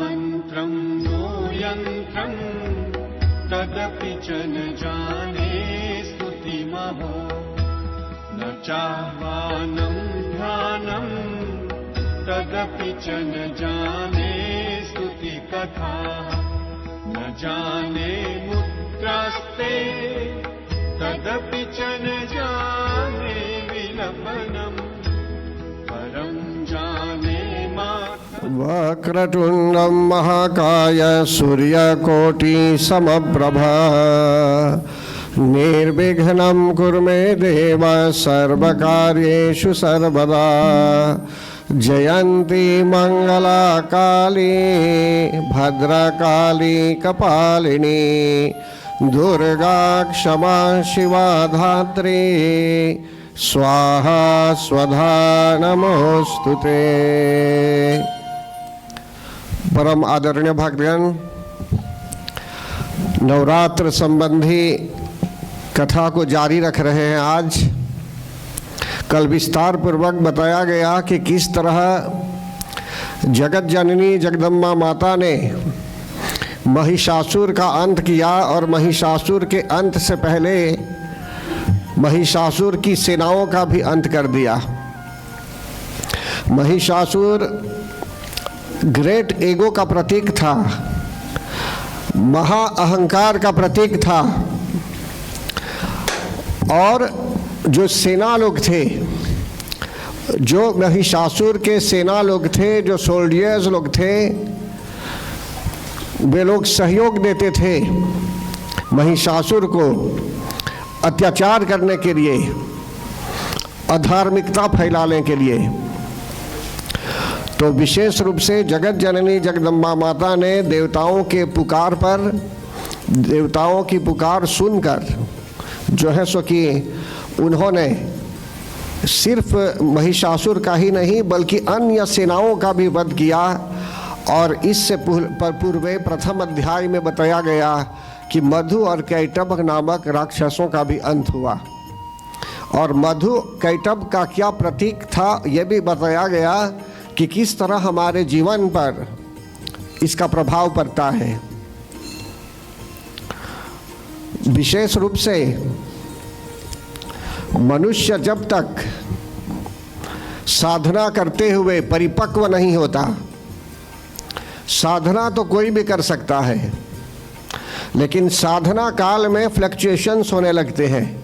मन्त्रं नो यन्त्रं तदपि च न जाने स्तुतिमहो न चाह्वानं ध्यानं तदपि च न जाने स्तुतिकथा न जाने मुद्रास्ते तदपि च न जाने विलपनम् परं जाने वक्रतुण्डं महाकाय सूर्यकोटि समप्रभा निर्विघ्नं कुरु मे देव सर्वकार्येषु सर्वदा जयन्ती मंगला काली भद्रकाली कपालिनी दुर्गा क्षमा शिवा धात्री स्वाहा स्वधा नमोस्तुते। परम आदरणीय भक्तगण, नवरात्र संबंधी कथा को जारी रख रहे हैं। आज कल विस्तार पूर्वक बताया गया कि किस तरह जगत जननी जगदम्बा माता ने महिषासुर का अंत किया और महिषासुर के अंत से पहले महिषासुर की सेनाओं का भी अंत कर दिया। महिषासुर ग्रेट ईगो का प्रतीक था, महा अहंकार का प्रतीक था, और जो सेना लोग थे, जो महिषासुर के सेना लोग थे, जो सोल्डियर्स लोग थे, वे लोग सहयोग देते थे महिषासुर को अत्याचार करने के लिए, अधार्मिकता फैलाने के लिए। तो विशेष रूप से जगत जननी जगदम्बा माता ने देवताओं के पुकार पर, देवताओं की पुकार सुनकर जो है सो कि उन्होंने सिर्फ महिषासुर का ही नहीं बल्कि अन्य सेनाओं का भी वध किया। और इससे पूर्व प्रथम अध्याय में बताया गया कि मधु और कैटभ नामक राक्षसों का भी अंत हुआ। और मधु कैटभ का क्या प्रतीक था यह भी बताया गया कि किस तरह हमारे जीवन पर इसका प्रभाव पड़ता है। विशेष रूप से मनुष्य जब तक साधना करते हुए परिपक्व नहीं होता, साधना तो कोई भी कर सकता है, लेकिन साधना काल में फ्लक्चुएशंस होने लगते हैं।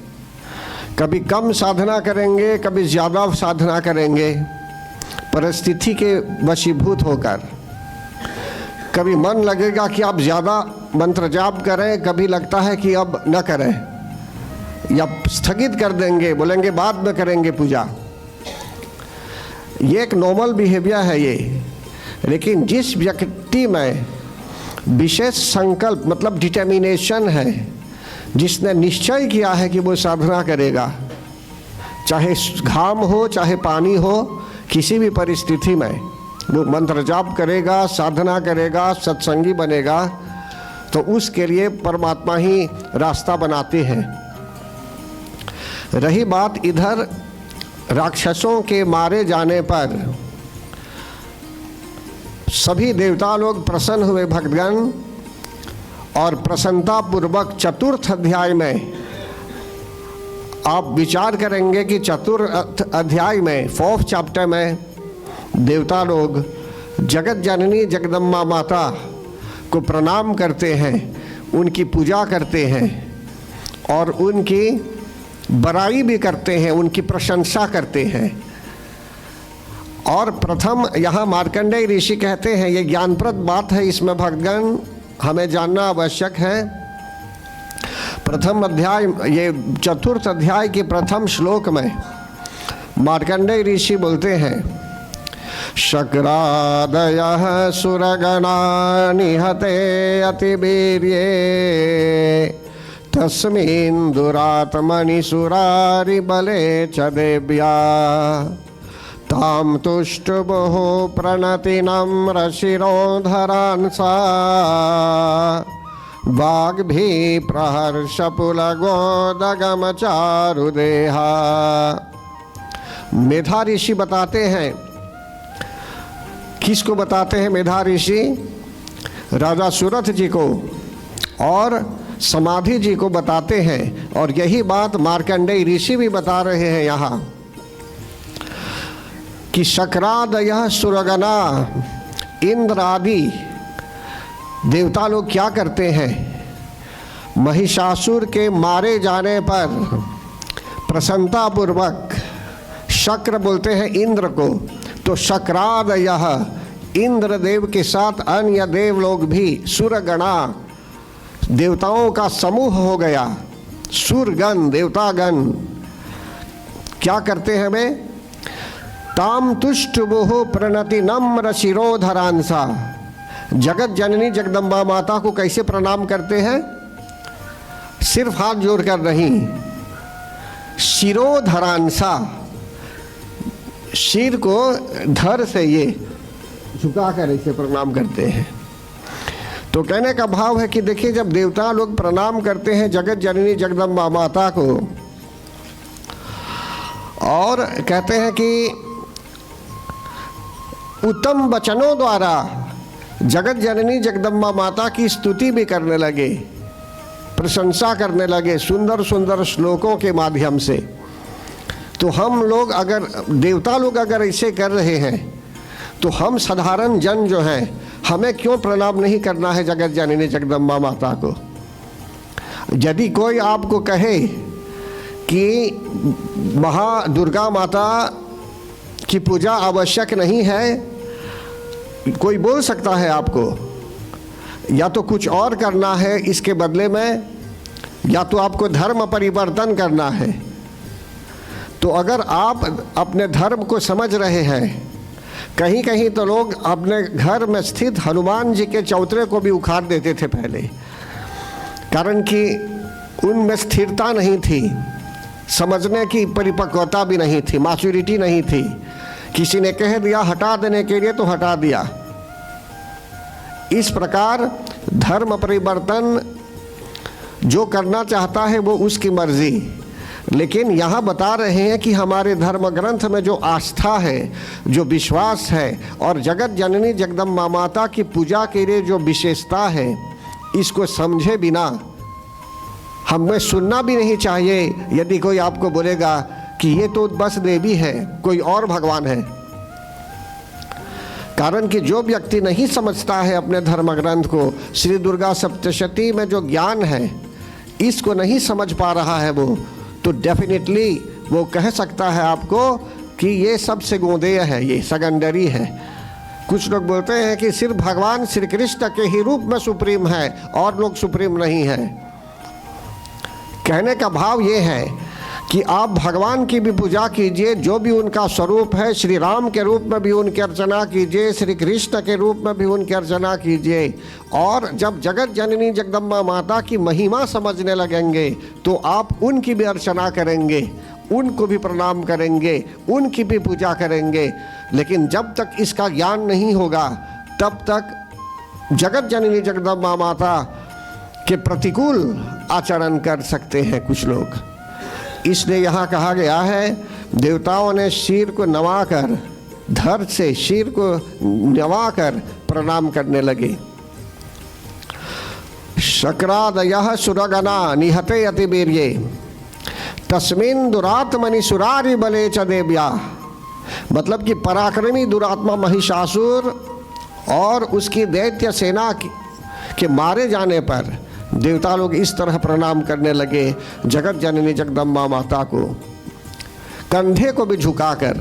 कभी कम साधना करेंगे, कभी ज़्यादा साधना करेंगे, परिस्थिति के वशीभूत होकर। कभी मन लगेगा कि आप ज़्यादा मंत्र जाप करें, कभी लगता है कि अब न करें या स्थगित कर देंगे, बोलेंगे बाद में करेंगे पूजा। ये एक नॉर्मल बिहेवियर है ये। लेकिन जिस व्यक्ति में विशेष संकल्प मतलब डिटर्मिनेशन है, जिसने निश्चय किया है कि वो साधना करेगा, चाहे घाम हो चाहे पानी हो, किसी भी परिस्थिति में वो मंत्र जाप करेगा, साधना करेगा, सत्संगी बनेगा, तो उसके लिए परमात्मा ही रास्ता बनाते हैं। रही बात इधर राक्षसों के मारे जाने पर सभी देवता लोग प्रसन्न हुए भक्तगण, और प्रसन्नता पूर्वक चतुर्थ अध्याय में आप विचार करेंगे कि चतुर्थ अध्याय में 4th चैप्टर में देवता लोग जगत जननी जगदम्बा माता को प्रणाम करते हैं, उनकी पूजा करते हैं और उनकी बड़ाई भी करते हैं, उनकी प्रशंसा करते हैं। और प्रथम यहाँ मार्कंडेय ऋषि कहते हैं, ये ज्ञानप्रद बात है, इसमें भक्तगण हमें जानना आवश्यक है। प्रथम अध्याय, ये चतुर्थ अध्याय के प्रथम श्लोक में मार्कंडेय ऋषि बोलते हैं, शक्रादयः सुरगणा निहते अतिवीर्ये तस्मिन् दुरात्मनि सुरारि बले च देव्या ताम तुष्टुभुः प्रणतिनं शिरोधरान् सा वाग्भी प्रहर्षपुलगोदगमचारुदेहा। मेधा ऋषि बताते हैं, किसको बताते हैं मेधा ऋषि? राजा सुरथ जी को और समाधि जी को बताते हैं। और यही बात मार्कंडेय ऋषि भी बता रहे हैं यहाँ कि शक्रादयः सुरगना, इंद्र आदि देवता लोग क्या करते हैं, महिषासुर के मारे जाने पर प्रसन्नता पूर्वक, शक्र बोलते हैं इंद्र को, तो शक्रादयः इंद्रदेव के साथ अन्य देव लोग भी, सुरगणा देवताओं का समूह हो गया, सुरगण देवतागण क्या करते हैं वे, ताम तुष्ट वो प्रणति नम्र शिरोधरांसा, जगत जननी जगदम्बा माता को कैसे प्रणाम करते हैं, सिर्फ हाथ जोड़कर नहीं, शिरोधरांसा, सिर को धर से ये झुकाकर इसे प्रणाम करते हैं। तो कहने का भाव है कि देखिए, जब देवता लोग प्रणाम करते हैं जगत जननी जगदम्बा माता को और कहते हैं कि उत्तम वचनों द्वारा जगत जननी जगदम्बा माता की स्तुति भी करने लगे, प्रशंसा करने लगे सुंदर सुंदर श्लोकों के माध्यम से, तो हम लोग अगर, देवता लोग अगर ऐसे कर रहे हैं तो हम साधारण जन जो हैं, हमें क्यों प्रणाम नहीं करना है जगत जननी जगदम्बा माता को। यदि कोई आपको कहे कि महादुर्गा माता की पूजा आवश्यक नहीं है, कोई बोल सकता है आपको, या तो कुछ और करना है इसके बदले में, या तो आपको धर्म परिवर्तन करना है। तो अगर आप अपने धर्म को समझ रहे हैं, कहीं कहीं तो लोग अपने घर में स्थित हनुमान जी के चौतरे को भी उखाड़ देते थे पहले, कारण कि उनमें स्थिरता नहीं थी, समझने की परिपक्वता भी नहीं थी, मैच्योरिटी नहीं थी। किसी ने कह दिया हटा देने के लिए तो हटा दिया। इस प्रकार धर्म परिवर्तन जो करना चाहता है वो उसकी मर्जी, लेकिन यहाँ बता रहे हैं कि हमारे धर्म ग्रंथ में जो आस्था है, जो विश्वास है, और जगत जननी जगदम्बा माता की पूजा के लिए जो विशेषता है, इसको समझे बिना हमें सुनना भी नहीं चाहिए। यदि कोई आपको बोलेगा कि ये तो बस देवी है, कोई और भगवान है, कारण कि जो व्यक्ति नहीं समझता है अपने धर्म ग्रंथ को, श्री दुर्गा सप्तशती में जो ज्ञान है इसको नहीं समझ पा रहा है वो, तो डेफिनेटली वो कह सकता है आपको कि ये सबसे गोंदेय है, ये सेकेंडरी है। कुछ लोग बोलते हैं कि सिर्फ भगवान श्री कृष्ण के ही रूप में सुप्रीम है और लोग सुप्रीम नहीं है। कहने का भाव ये है कि आप भगवान की भी पूजा कीजिए, जो भी उनका स्वरूप है, श्री राम के रूप में भी उनकी अर्चना कीजिए, श्री कृष्ण के रूप में भी उनकी अर्चना कीजिए, और जब जगत जननी जगदम्बा माता की महिमा समझने लगेंगे तो आप उनकी भी अर्चना करेंगे, उनको भी प्रणाम करेंगे, उनकी भी पूजा करेंगे। लेकिन जब तक इसका ज्ञान नहीं होगा तब तक जगत जननी जगदम्बा माता के प्रतिकूल आचरण कर सकते हैं कुछ लोग। इसलिए यहाँ कहा गया है, देवताओं ने सिर को नवाकर, धड़ से सिर को नवाकर प्रणाम करने लगे। शक्रादयः सुरगना निहते अतिवीर्ये तस्मिन् दुरात्मनि सुरारि बले च देव्या, मतलब कि पराक्रमी दुरात्मा महिषासुर और उसकी दैत्य सेना के मारे जाने पर देवता लोग इस तरह प्रणाम करने लगे जगत जननी जगदम्बा माता को, कंधे को भी झुकाकर।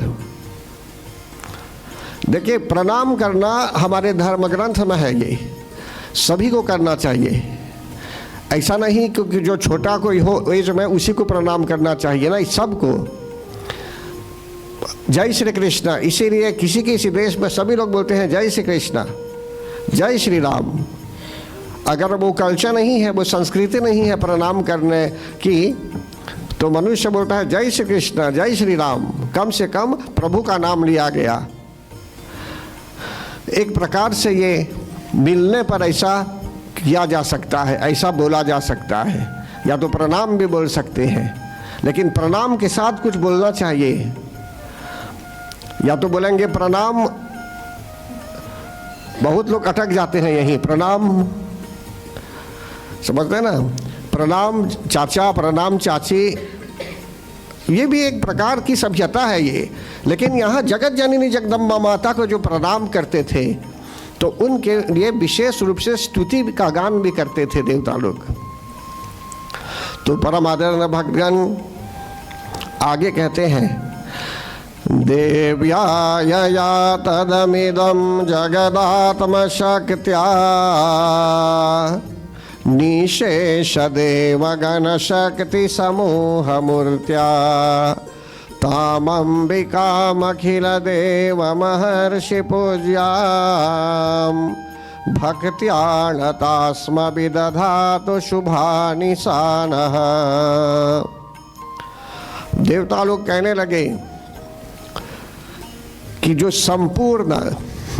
देखिए, प्रणाम करना हमारे धर्म ग्रंथ में है, ये सभी को करना चाहिए। ऐसा नहीं क्योंकि जो छोटा कोई हो एज में उसी को प्रणाम करना चाहिए, ना, सबको। जय श्री कृष्ण, इसीलिए किसी किसी देश में सभी लोग बोलते हैं जय श्री कृष्ण, जय श्री राम। अगर वो कल्चर नहीं है, वो संस्कृति नहीं है प्रणाम करने की, तो मनुष्य बोलता है जय श्री कृष्ण, जय श्री राम, कम से कम प्रभु का नाम लिया गया। एक प्रकार से ये मिलने पर ऐसा किया जा सकता है, ऐसा बोला जा सकता है, या तो प्रणाम भी बोल सकते हैं, लेकिन प्रणाम के साथ कुछ बोलना चाहिए। या तो बोलेंगे प्रणाम बहुत लोग अटक जाते हैं यहीं, प्रणाम, समझते हैं ना, प्रणाम चाचा, प्रणाम चाची, ये भी एक प्रकार की सभ्यता है ये। लेकिन यहाँ जगत जननी जगदम्बा माता को जो प्रणाम करते थे तो उनके लिए विशेष रूप से स्तुति का गान भी करते थे देवता लोग। तो परम आदरणीय भक्तगण आगे कहते हैं, देव्या यया तदमिदं जगदात्म शक्त्या निशेष देवगण शक्ति समूह मूर्त्या तामंबिकामखिल देव महर्षि पूज्याम भक्त्याणतास्म विदधातु शुभानि सानः। देवता लोग कहने लगे कि जो संपूर्ण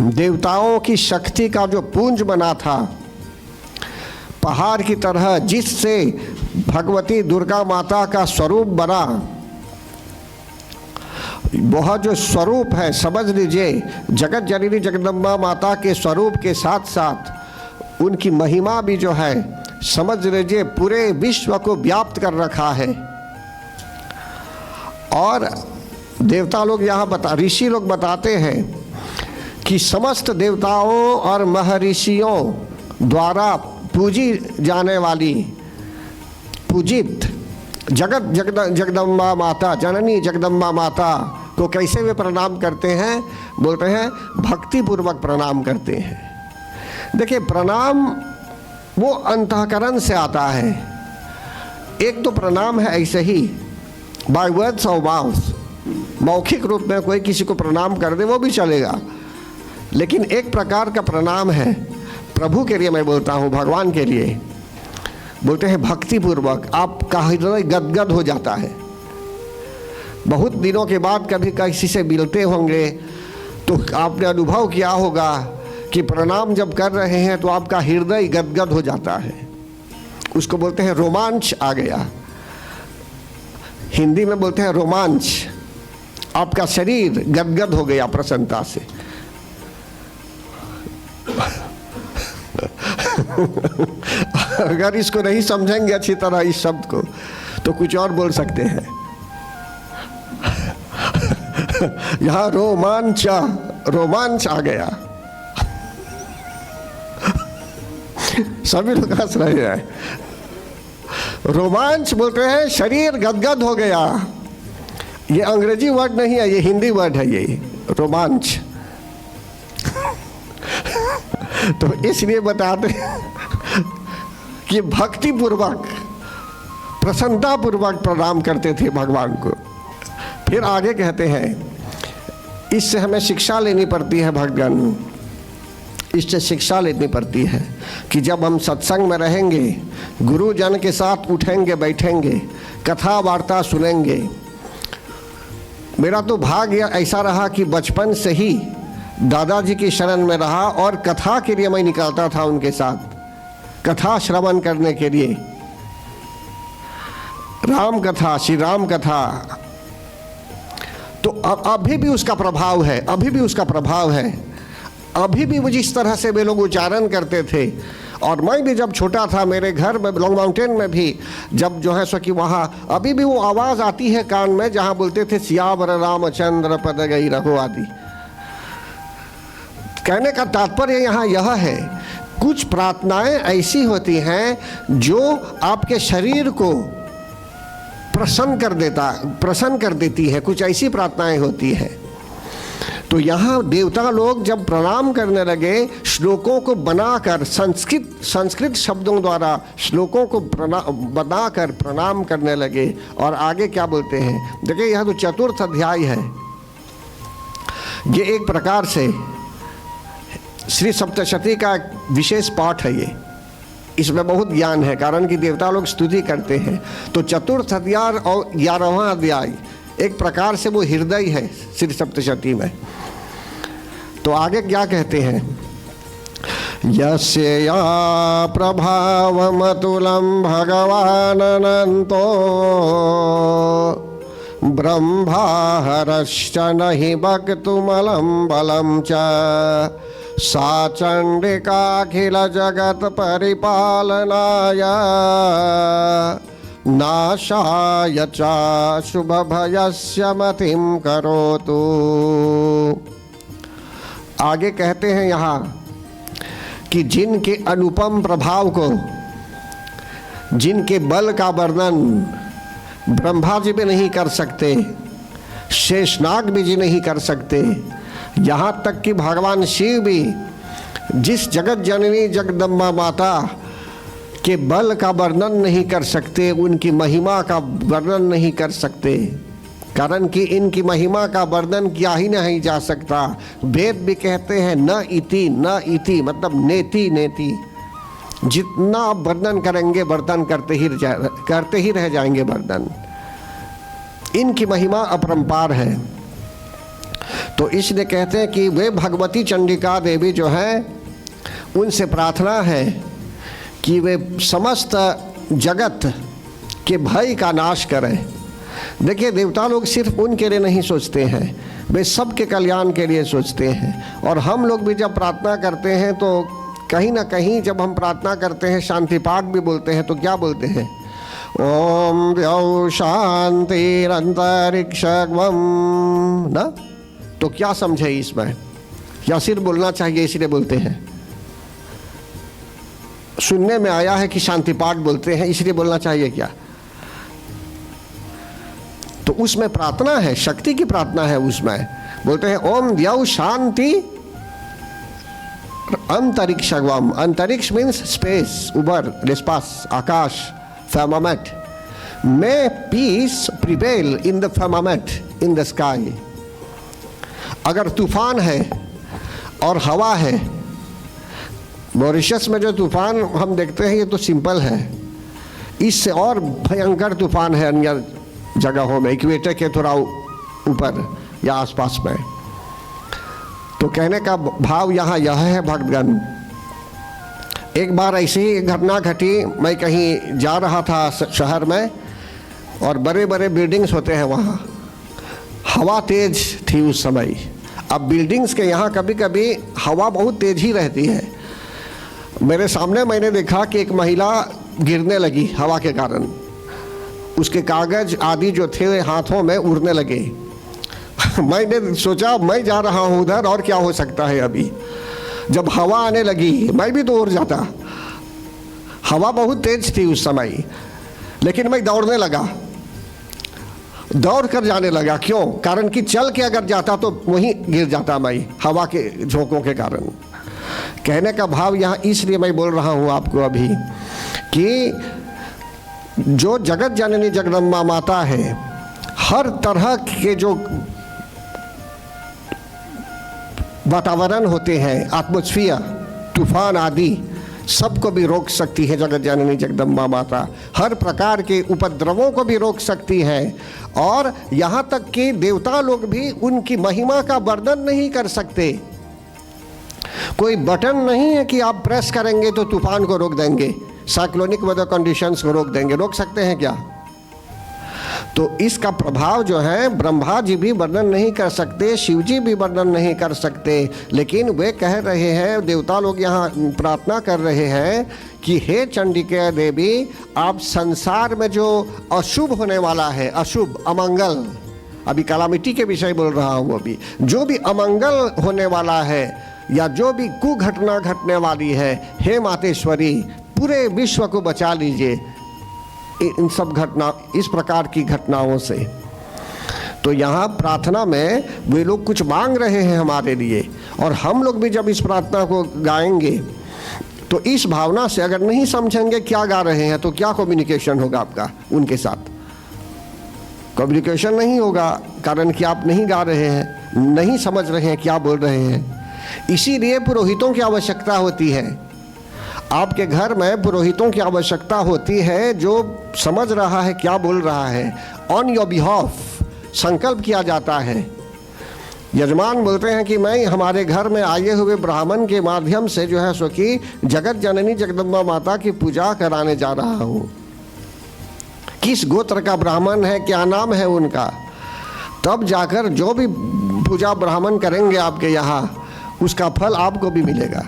देवताओं की शक्ति का जो पुंज बना था, पहाड़ की तरह जिससे भगवती दुर्गा माता का स्वरूप बना, वह जो स्वरूप है समझ लीजिए जगत जननी जगदम्बा माता के स्वरूप के साथ साथ उनकी महिमा भी जो है समझ लीजिए पूरे विश्व को व्याप्त कर रखा है। और देवता लोग यहाँ ऋषि लोग बताते हैं कि समस्त देवताओं और महर्षियों द्वारा पूजी जाने वाली पूजित जगदम्बा माता, जननी जगदम्बा माता को कैसे वे प्रणाम करते हैं? बोलते हैं भक्ति पूर्वक प्रणाम करते हैं। देखिए प्रणाम वो अंतःकरण से आता है। एक तो प्रणाम है ऐसे ही बाय वर्ड्स ऑफ माउथ, मौखिक रूप में कोई किसी को प्रणाम कर दे वो भी चलेगा, लेकिन एक प्रकार का प्रणाम है प्रभु के लिए, मैं बोलता हूँ भगवान के लिए, बोलते हैं भक्ति पूर्वक। आपका हृदय गदगद हो जाता है। बहुत दिनों के बाद कभी किसी से मिलते होंगे तो आपने अनुभव किया होगा कि प्रणाम जब कर रहे हैं तो आपका हृदय गदगद हो जाता है, उसको बोलते हैं रोमांच आ गया। हिंदी में बोलते हैं रोमांच। आपका शरीर गदगद हो गया प्रसन्नता से। अगर इसको नहीं समझेंगे अच्छी तरह इस शब्द को तो कुछ और बोल सकते हैं। यहाँ रोमांच आ गया। सभी लोग हंस रहे हैं। रोमांच बोलते हैं शरीर गदगद हो गया। ये अंग्रेजी वर्ड नहीं है, ये हिंदी वर्ड है, ये रोमांच। तो इसलिए बताते कि भक्ति पूर्वक प्रसन्नता पूर्वक प्रणाम करते थे भगवान को। फिर आगे कहते हैं इससे हमें शिक्षा लेनी पड़ती है भगवान, इससे शिक्षा लेनी पड़ती है कि जब हम सत्संग में रहेंगे, गुरुजन के साथ उठेंगे बैठेंगे, कथा वार्ता सुनेंगे। मेरा तो भाग्य ऐसा रहा कि बचपन से ही दादाजी की शरण में रहा और कथा के लिए मैं निकलता था उनके साथ, कथा श्रवण करने के लिए, राम कथा, श्री राम कथा। तो अभी भी उसका प्रभाव है, अभी भी उसका प्रभाव है। अभी भी वो जिस तरह से वे लोग उच्चारण करते थे, और मैं भी जब छोटा था मेरे घर में लॉन्ग माउंटेन में भी जब जो है सो कि वहाँ अभी भी वो आवाज़ आती है कान में जहाँ बोलते थे सियावर रामचंद्र पद गई रहो आदि। कहने का तात्पर्य यहाँ यह है कुछ प्रार्थनाएं ऐसी होती हैं जो आपके शरीर को प्रसन्न कर देती है। कुछ ऐसी प्रार्थनाएं होती हैं। तो यहाँ देवता लोग जब प्रणाम करने लगे, श्लोकों को बनाकर संस्कृत शब्दों द्वारा श्लोकों को बनाकर प्रणाम करने लगे। और आगे क्या बोलते हैं देखिए, यह तो चतुर्थ अध्याय है। ये एक प्रकार से श्री सप्तशती का एक विशेष पाठ है। ये इसमें बहुत ज्ञान है, कारण कि देवता लोग स्तुति करते हैं। तो चतुर्थ अध्याय और 11वां अध्याय एक प्रकार से वो हृदय है श्री सप्तशती में। तो आगे क्या कहते हैं, यस्य या प्रभावमतुलं भगवान् अनन्तो ब्रह्मा हरश्च नहि वक्तुमलं बलं च सा चंडिकाखिल जगत परिपालनाय नाशाय च शुभ भयस्य मतिं करोतु। आगे कहते हैं यहाँ कि जिनके अनुपम प्रभाव को, जिनके बल का वर्णन ब्रह्मा जी भी नहीं कर सकते, शेषनाग भी जी नहीं कर सकते, यहाँ तक कि भगवान शिव भी जिस जगत जननी जगदम्बा माता के बल का वर्णन नहीं कर सकते, उनकी महिमा का वर्णन नहीं कर सकते, कारण कि इनकी महिमा का वर्णन किया ही नहीं जा सकता। वेद भी कहते हैं न इति न इति, मतलब नेति नेति, जितना आप वर्णन करेंगे वर्णन करते ही रह जाएंगे वर्णन। इनकी महिमा अपरंपार है। तो इसलिए कहते हैं कि वे भगवती चंडिका देवी जो है, उनसे प्रार्थना है कि वे समस्त जगत के भय का नाश करें। देखिए, देवता लोग सिर्फ उनके लिए नहीं सोचते हैं, वे सबके कल्याण के लिए सोचते हैं। और हम लोग भी जब प्रार्थना करते हैं तो कहीं ना कहीं जब हम प्रार्थना करते हैं, शांति पाठ भी बोलते हैं, तो क्या बोलते हैं? ओम द्यौ शांतिरंतरिक्षगम ना। तो क्या समझे इसमें? या सिर्फ बोलना चाहिए इसलिए बोलते हैं? सुनने में आया है कि शांति पाठ बोलते हैं इसलिए बोलना चाहिए क्या? तो उसमें प्रार्थना है, शक्ति की प्रार्थना है। उसमें बोलते हैं ओम द्यौ शांति अंतरिक्षगम। अंतरिक्ष मीन्स स्पेस, ऊपर, space, Akash, firmament. May peace prevail in the firmament, in the sky. अगर तूफान है और हवा है, मॉरिशस में जो तूफान हम देखते हैं ये तो सिंपल है, इससे और भयंकर तूफान है अन्य जगहों में, इक्वेटर के थोड़ा ऊपर या आसपास में। तो कहने का भाव यहाँ यह है भक्तगण, एक बार ऐसी ही घटना घटी। मैं कहीं जा रहा था शहर में और बड़े बड़े बिल्डिंग्स होते हैं वहाँ, हवा तेज थी उस समय। अब बिल्डिंग्स के यहाँ कभी कभी हवा बहुत तेज ही रहती है। मेरे सामने मैंने देखा कि एक महिला गिरने लगी हवा के कारण, उसके कागज आदि जो थे हाथों में उड़ने लगे। मैंने सोचा मैं जा रहा हूँ उधर और क्या हो सकता है। अभी जब हवा आने लगी मैं भी दौड़ जाता। हवा बहुत तेज थी उस समय, लेकिन मैं दौड़ने लगा, दौड़ कर जाने लगा। क्यों? कारण कि चल के अगर जाता तो वहीं गिर जाता मैं, हवा के झोंकों के कारण। कहने का भाव यहाँ इसलिए मैं बोल रहा हूँ आपको अभी कि जो जगत जननी जगदम्बा माता है, हर तरह के जो वातावरण होते हैं, एटमॉस्फेयर, तूफान आदि, सबको भी रोक सकती है जगत जननी जगदम्बा माता। हर प्रकार के उपद्रवों को भी रोक सकती है। और यहाँ तक कि देवता लोग भी उनकी महिमा का वर्णन नहीं कर सकते। कोई बटन नहीं है कि आप प्रेस करेंगे तो तूफान को रोक देंगे, साइक्लोनिक वेदर कंडीशंस को रोक देंगे। रोक सकते हैं क्या? तो इसका प्रभाव जो है ब्रह्मा जी भी वर्णन नहीं कर सकते, शिव जी भी वर्णन नहीं कर सकते। लेकिन वे कह रहे हैं, देवता लोग यहाँ प्रार्थना कर रहे हैं कि हे चंडिका देवी, आप संसार में जो अशुभ होने वाला है, अशुभ, अमंगल, अभी कैलामिटी के विषय बोल रहा हूँ, अभी जो भी अमंगल होने वाला है या जो भी कुघटना घटने वाली है, हे मातेश्वरी पूरे विश्व को बचा लीजिए इन सब घटना, इस प्रकार की घटनाओं से। तो यहाँ प्रार्थना में वे लोग कुछ मांग रहे हैं हमारे लिए, और हम लोग भी जब इस प्रार्थना को गाएंगे तो इस भावना से, अगर नहीं समझेंगे क्या गा रहे हैं तो क्या कम्युनिकेशन होगा आपका उनके साथ? कम्युनिकेशन नहीं होगा, कारण कि आप नहीं गा रहे हैं, नहीं समझ रहे हैं क्या बोल रहे हैं। इसीलिए पुरोहितों की आवश्यकता होती है। आपके घर में पुरोहितों की आवश्यकता होती है जो समझ रहा है क्या बोल रहा है। ऑन योर बिहाफ संकल्प किया जाता है। यजमान बोलते हैं कि मैं हमारे घर में आए हुए ब्राह्मण के माध्यम से जो है सो कि जगत जननी जगदम्बा माता की पूजा कराने जा रहा हूँ। किस गोत्र का ब्राह्मण है, क्या नाम है उनका, तब जाकर जो भी पूजा ब्राह्मण करेंगे आपके यहाँ, उसका फल आपको भी मिलेगा।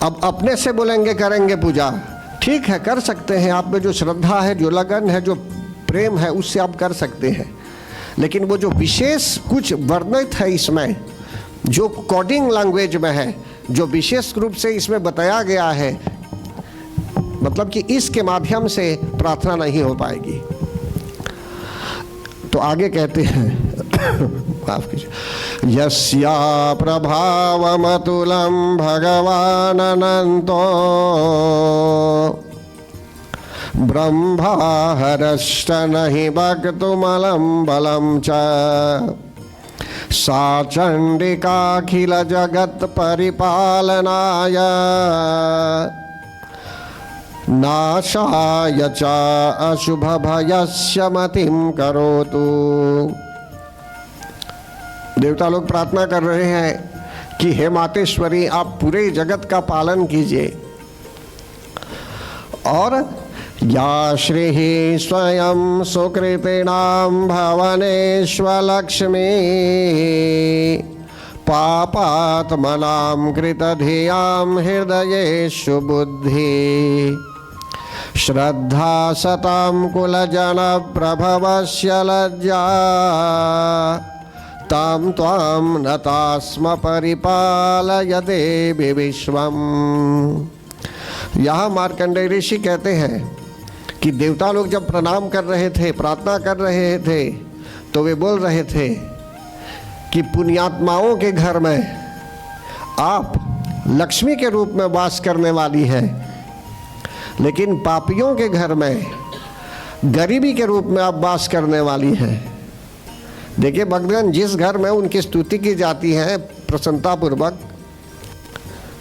अब अपने से बोलेंगे करेंगे पूजा, ठीक है कर सकते हैं, आप में जो श्रद्धा है, जो लगन है, जो प्रेम है, उससे आप कर सकते हैं। लेकिन वो जो विशेष कुछ वर्णित है इसमें, जो कोडिंग लैंग्वेज में है, जो विशेष रूप से इसमें बताया गया है, मतलब कि इसके माध्यम से प्रार्थना नहीं हो पाएगी। तो आगे कहते हैं माफ कीजिए, यस्या प्रभावमतुलं भगवान् अनंतो ब्रह्माहरश्च नहि वक्तुमलं बलं च सा चण्डिकाखिल जगत् परिपालनाय नाशाय च अशुभ भयस्य मतिं करोतु। देवता लोग प्रार्थना कर रहे हैं कि हे मातेश्वरी, आप पूरे जगत का पालन कीजिए। और या श्री स्वयं सुकृतिनां भवनेष्वलक्ष्मी पापात्मनां कृतधियां हृदयेषु बुद्धि श्रद्धा सतां कुलजन प्रभवस्य लज्जा तां त्वां नतास्म परिपालयते विश्वम्। यहाँ मार्कंडेय ऋषि कहते हैं कि देवता लोग जब प्रणाम कर रहे थे, प्रार्थना कर रहे थे, तो वे बोल रहे थे कि पुण्यात्माओं के घर में आप लक्ष्मी के रूप में वास करने वाली हैं, लेकिन पापियों के घर में गरीबी के रूप में आप वास करने वाली हैं। देखिए भक्तगण, जिस घर में उनकी स्तुति की जाती है प्रसन्नतापूर्वक,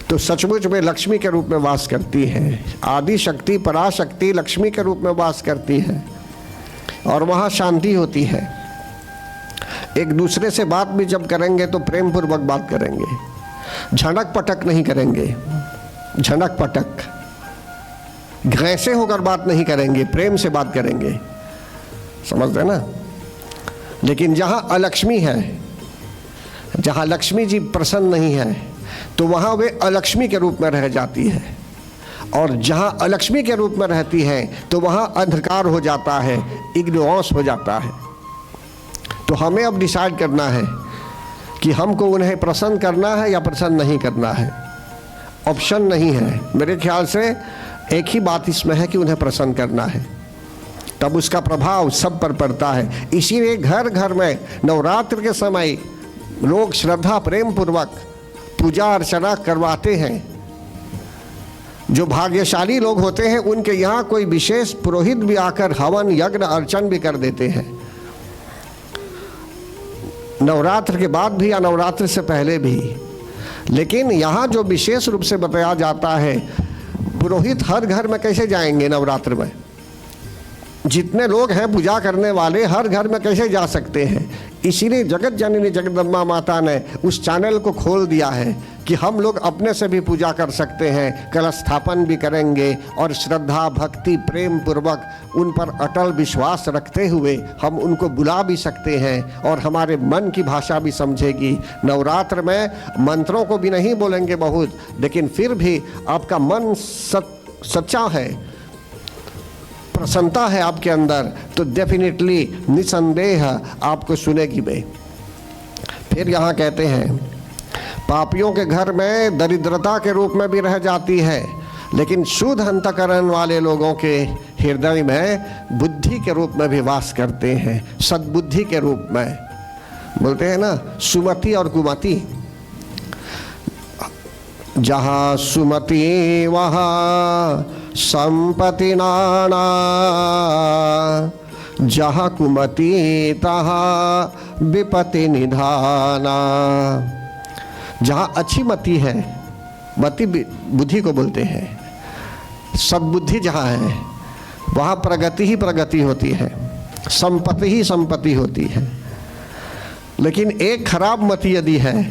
तो सचमुच में लक्ष्मी के रूप में वास करती है। आदि शक्ति, पराशक्ति लक्ष्मी के रूप में वास करती है और वहाँ शांति होती है। एक दूसरे से बात भी जब करेंगे तो प्रेम पूर्वक बात करेंगे, झनक पटक नहीं करेंगे, झनक पटक घैसे होकर बात नहीं करेंगे, प्रेम से बात करेंगे, समझते ना। लेकिन जहाँ अलक्ष्मी है, जहाँ लक्ष्मी जी प्रसन्न नहीं है, तो वहाँ वे अलक्ष्मी के रूप में रह जाती है। और जहाँ अलक्ष्मी के रूप में रहती है तो वहाँ अंधकार हो जाता है, इग्नोरेंस हो जाता है। तो हमें अब डिसाइड करना है कि हमको उन्हें प्रसन्न करना है या प्रसन्न नहीं करना है। ऑप्शन नहीं है। मेरे ख्याल से एक ही बात इसमें है कि उन्हें प्रसन्न करना है, तब उसका प्रभाव सब पर पड़ता है। इसीलिए घर घर में नवरात्र के समय लोग श्रद्धा प्रेम पूर्वक पूजा अर्चना करवाते हैं। जो भाग्यशाली लोग होते हैं उनके यहाँ कोई विशेष पुरोहित भी आकर हवन यज्ञ अर्चन भी कर देते हैं, नवरात्र के बाद भी या नवरात्र से पहले भी। लेकिन यहाँ जो विशेष रूप से बताया जाता है, पुरोहित हर घर में कैसे जाएंगे नवरात्र में? जितने लोग हैं पूजा करने वाले हर घर में कैसे जा सकते हैं? इसीलिए जगत जननी जगदम्बा माता ने उस चैनल को खोल दिया है कि हम लोग अपने से भी पूजा कर सकते हैं, कलश स्थापन भी करेंगे और श्रद्धा भक्ति प्रेम पूर्वक उन पर अटल विश्वास रखते हुए हम उनको बुला भी सकते हैं और हमारे मन की भाषा भी समझेगी। नवरात्र में मंत्रों को भी नहीं बोलेंगे बहुत, लेकिन फिर भी आपका मन सच्चा है, प्रसन्नता है आपके अंदर, तो डेफिनेटली निसंदेह आपको सुनेगी वे। फिर यहाँ कहते हैं पापियों के घर में दरिद्रता के रूप में भी रह जाती है, लेकिन शुद्ध अंतःकरण वाले लोगों के हृदय में बुद्धि के रूप में भी वास करते हैं, सद्बुद्धि के रूप में। बोलते हैं ना सुमति और कुमति, जहाँ सुमति वहाँ संपत्ति नाना, जहाँ कुमति तहाँ विपत्ति निधाना। जहाँ अच्छी मति है, मति बुद्धि को बोलते हैं, सद्बुद्धि जहाँ है वहाँ प्रगति ही प्रगति होती है, संपत्ति ही संपत्ति होती है। लेकिन एक खराब मति यदि है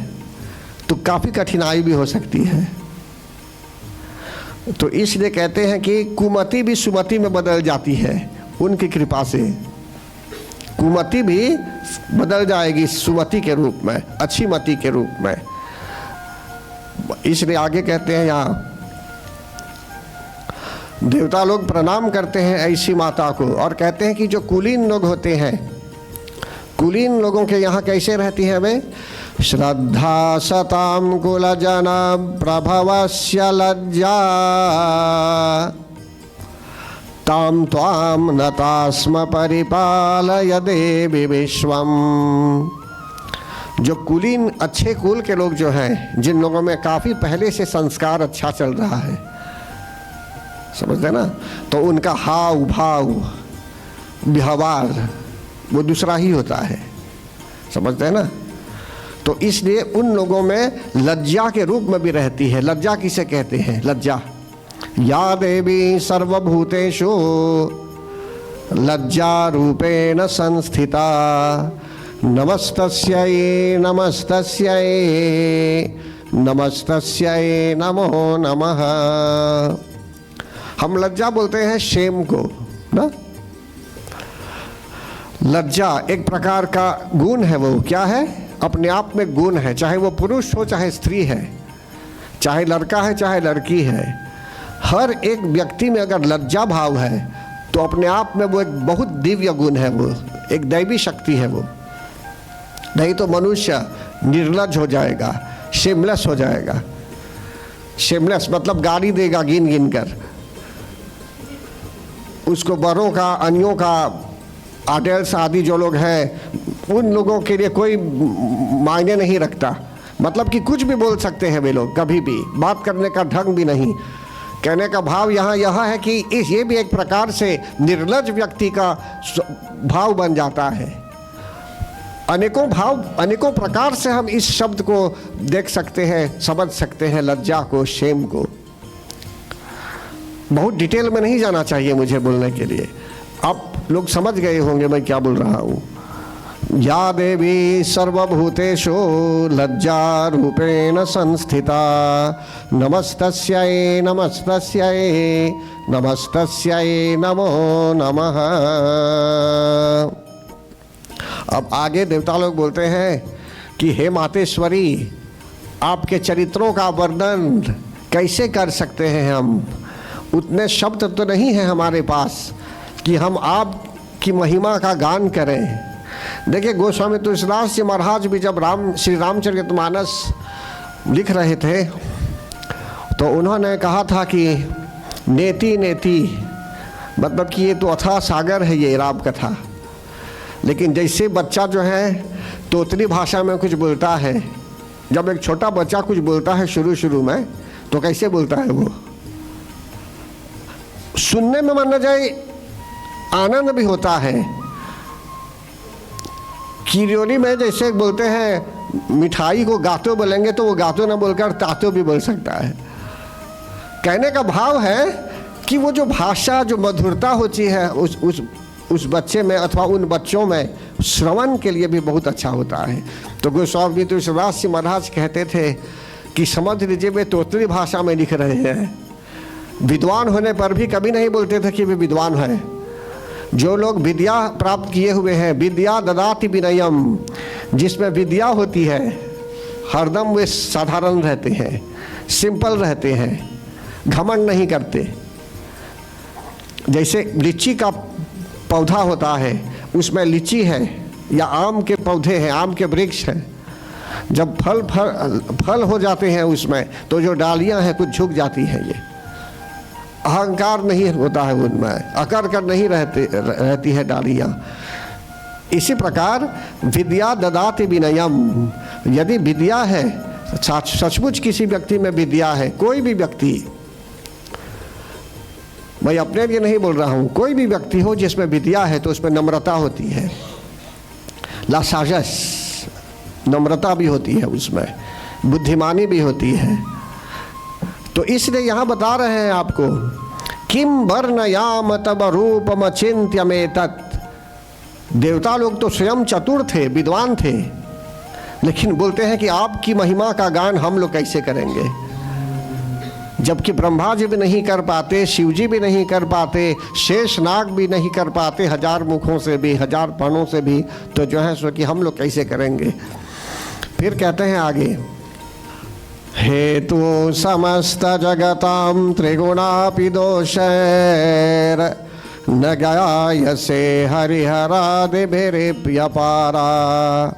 तो काफ़ी कठिनाई भी हो सकती है। तो इसलिए कहते हैं कि कुमति भी सुमति में बदल जाती है उनकी कृपा से। कुमति भी बदल जाएगी सुमति के रूप में, अच्छी मति के रूप में। इसलिए आगे कहते हैं यहाँ देवता लोग प्रणाम करते हैं ऐसी माता को और कहते हैं कि जो कुलीन लोग होते हैं, कुलीन लोगों के यहाँ कैसे रहती है वे? श्रद्धा सताम कुलजन प्रभवस्य लज्जा ताम त्वाम नतास्म परिपालय देवी विश्वम। जो कुलीन अच्छे कुल के लोग जो हैं, जिन लोगों में काफ़ी पहले से संस्कार अच्छा चल रहा है, समझते ना, तो उनका हाव भाव व्यवहार वो दूसरा ही होता है, समझते हैं ना। तो इसलिए उन लोगों में लज्जा के रूप में भी रहती है। लज्जा किसे कहते हैं? लज्जा या देवी सर्वभूतेषु लज्जा रूपेण संस्थिता नमस्तस्यै नमस्तस्यै नमस्तस्यै नमो नमः। हम लज्जा बोलते हैं शेम को ना। लज्जा एक प्रकार का गुण है। वो क्या है? अपने आप में गुण है, चाहे वो पुरुष हो चाहे स्त्री है, चाहे लड़का है चाहे लड़की है। हर एक व्यक्ति में अगर लज्जा भाव है तो अपने आप में वो एक बहुत दिव्य गुण है, वो एक दैवी शक्ति है वो। नहीं तो मनुष्य निर्लज हो जाएगा, शेमलेस हो जाएगा। शेमलेस मतलब गाली देगा गिन गिन कर, उसको बड़ों का, अन्यों का, आडल्स आदि जो लोग हैं उन लोगों के लिए कोई मायने नहीं रखता। मतलब कि कुछ भी बोल सकते हैं वे लोग, कभी भी बात करने का ढंग भी नहीं। कहने का भाव यहाँ यह है कि ये भी एक प्रकार से निर्लज व्यक्ति का भाव बन जाता है। अनेकों भाव, अनेकों प्रकार से हम इस शब्द को देख सकते हैं, समझ सकते हैं, लज्जा को, शेम को। बहुत डिटेल में नहीं जाना चाहिए मुझे बोलने के लिए, आप लोग समझ गए होंगे मैं क्या बोल रहा हूँ। या देवी सर्वभूतेषु लज्जा रूपेण संस्थिता नमस्तस्यै नमस्तस्यै नमस्तस्यै नमो नमः। अब आगे देवता लोग बोलते हैं कि हे मातेश्वरी, आपके चरित्रों का वर्णन कैसे कर सकते हैं हम? उतने शब्द तो नहीं है हमारे पास कि हम आपकी महिमा का गान करें। देखिए गोस्वामी तुलसीदास जी महाराज भी जब श्री रामचरितमानस लिख रहे थे तो उन्होंने कहा था कि नेति नेति, मतलब कि ये तो अथाह सागर है ये राम कथा। लेकिन जैसे बच्चा जो है तोतली भाषा में कुछ बोलता है, जब एक छोटा बच्चा कुछ बोलता है शुरू शुरू में तो कैसे बोलता है वो? सुनने में माना जाए आनंद भी होता है। किरियोली में जैसे बोलते हैं मिठाई को गातो बोलेंगे तो वो गातो ना बोलकर तातो भी बोल सकता है। कहने का भाव है कि वो जो भाषा, जो मधुरता होती है उस बच्चे में अथवा उन बच्चों में, श्रवण के लिए भी बहुत अच्छा होता है। तो गोस्वामी तुलसीदास जी महाराज कहते थे कि समझ लीजिए वे तोतली भाषा में लिख रहे हैं। विद्वान होने पर भी कभी नहीं बोलते थे कि वे विद्वान हैं। जो लोग विद्या प्राप्त किए हुए हैं, विद्या ददाति विनयम, जिसमें विद्या होती है, हरदम वे साधारण रहते हैं, सिंपल रहते हैं, घमंड नहीं करते। जैसे लीची का पौधा होता है, उसमें लीची है या आम के पौधे हैं, आम के वृक्ष हैं, जब फल हो जाते हैं उसमें तो जो डालियां हैं कुछ झुक जाती हैं। ये अहंकार नहीं होता है उनमें, अकर कर नहीं रहती है डालियाँ। इसी प्रकार विद्या ददाति विनयम, यदि विद्या है, सचमुच किसी व्यक्ति में विद्या है, कोई भी व्यक्ति, मैं अपने लिए नहीं बोल रहा हूँ, कोई भी व्यक्ति हो जिसमें विद्या है तो उसमें नम्रता होती है, लासाजस, नम्रता भी होती है उसमें, बुद्धिमानी भी होती है। तो इसलिए यहाँ बता रहे हैं आपको, किम वर्णयाम तब रूपम चिंत्यमेतत्। देवता लोग तो स्वयं चतुर थे, विद्वान थे, लेकिन बोलते हैं कि आपकी महिमा का गान हम लोग कैसे करेंगे? जबकि ब्रह्मा जी भी नहीं कर पाते, शिव जी भी नहीं कर पाते, शेष नाग भी नहीं कर पाते, 1000 मुखों से भी, 1000 बाणों से भी, तो जो है सो कि हम लोग कैसे करेंगे। फिर कहते हैं आगे, हेतु समस्त जगतां त्रिगुणापि दोषैर न गायसे हरिहरादिभिरेप्यपारा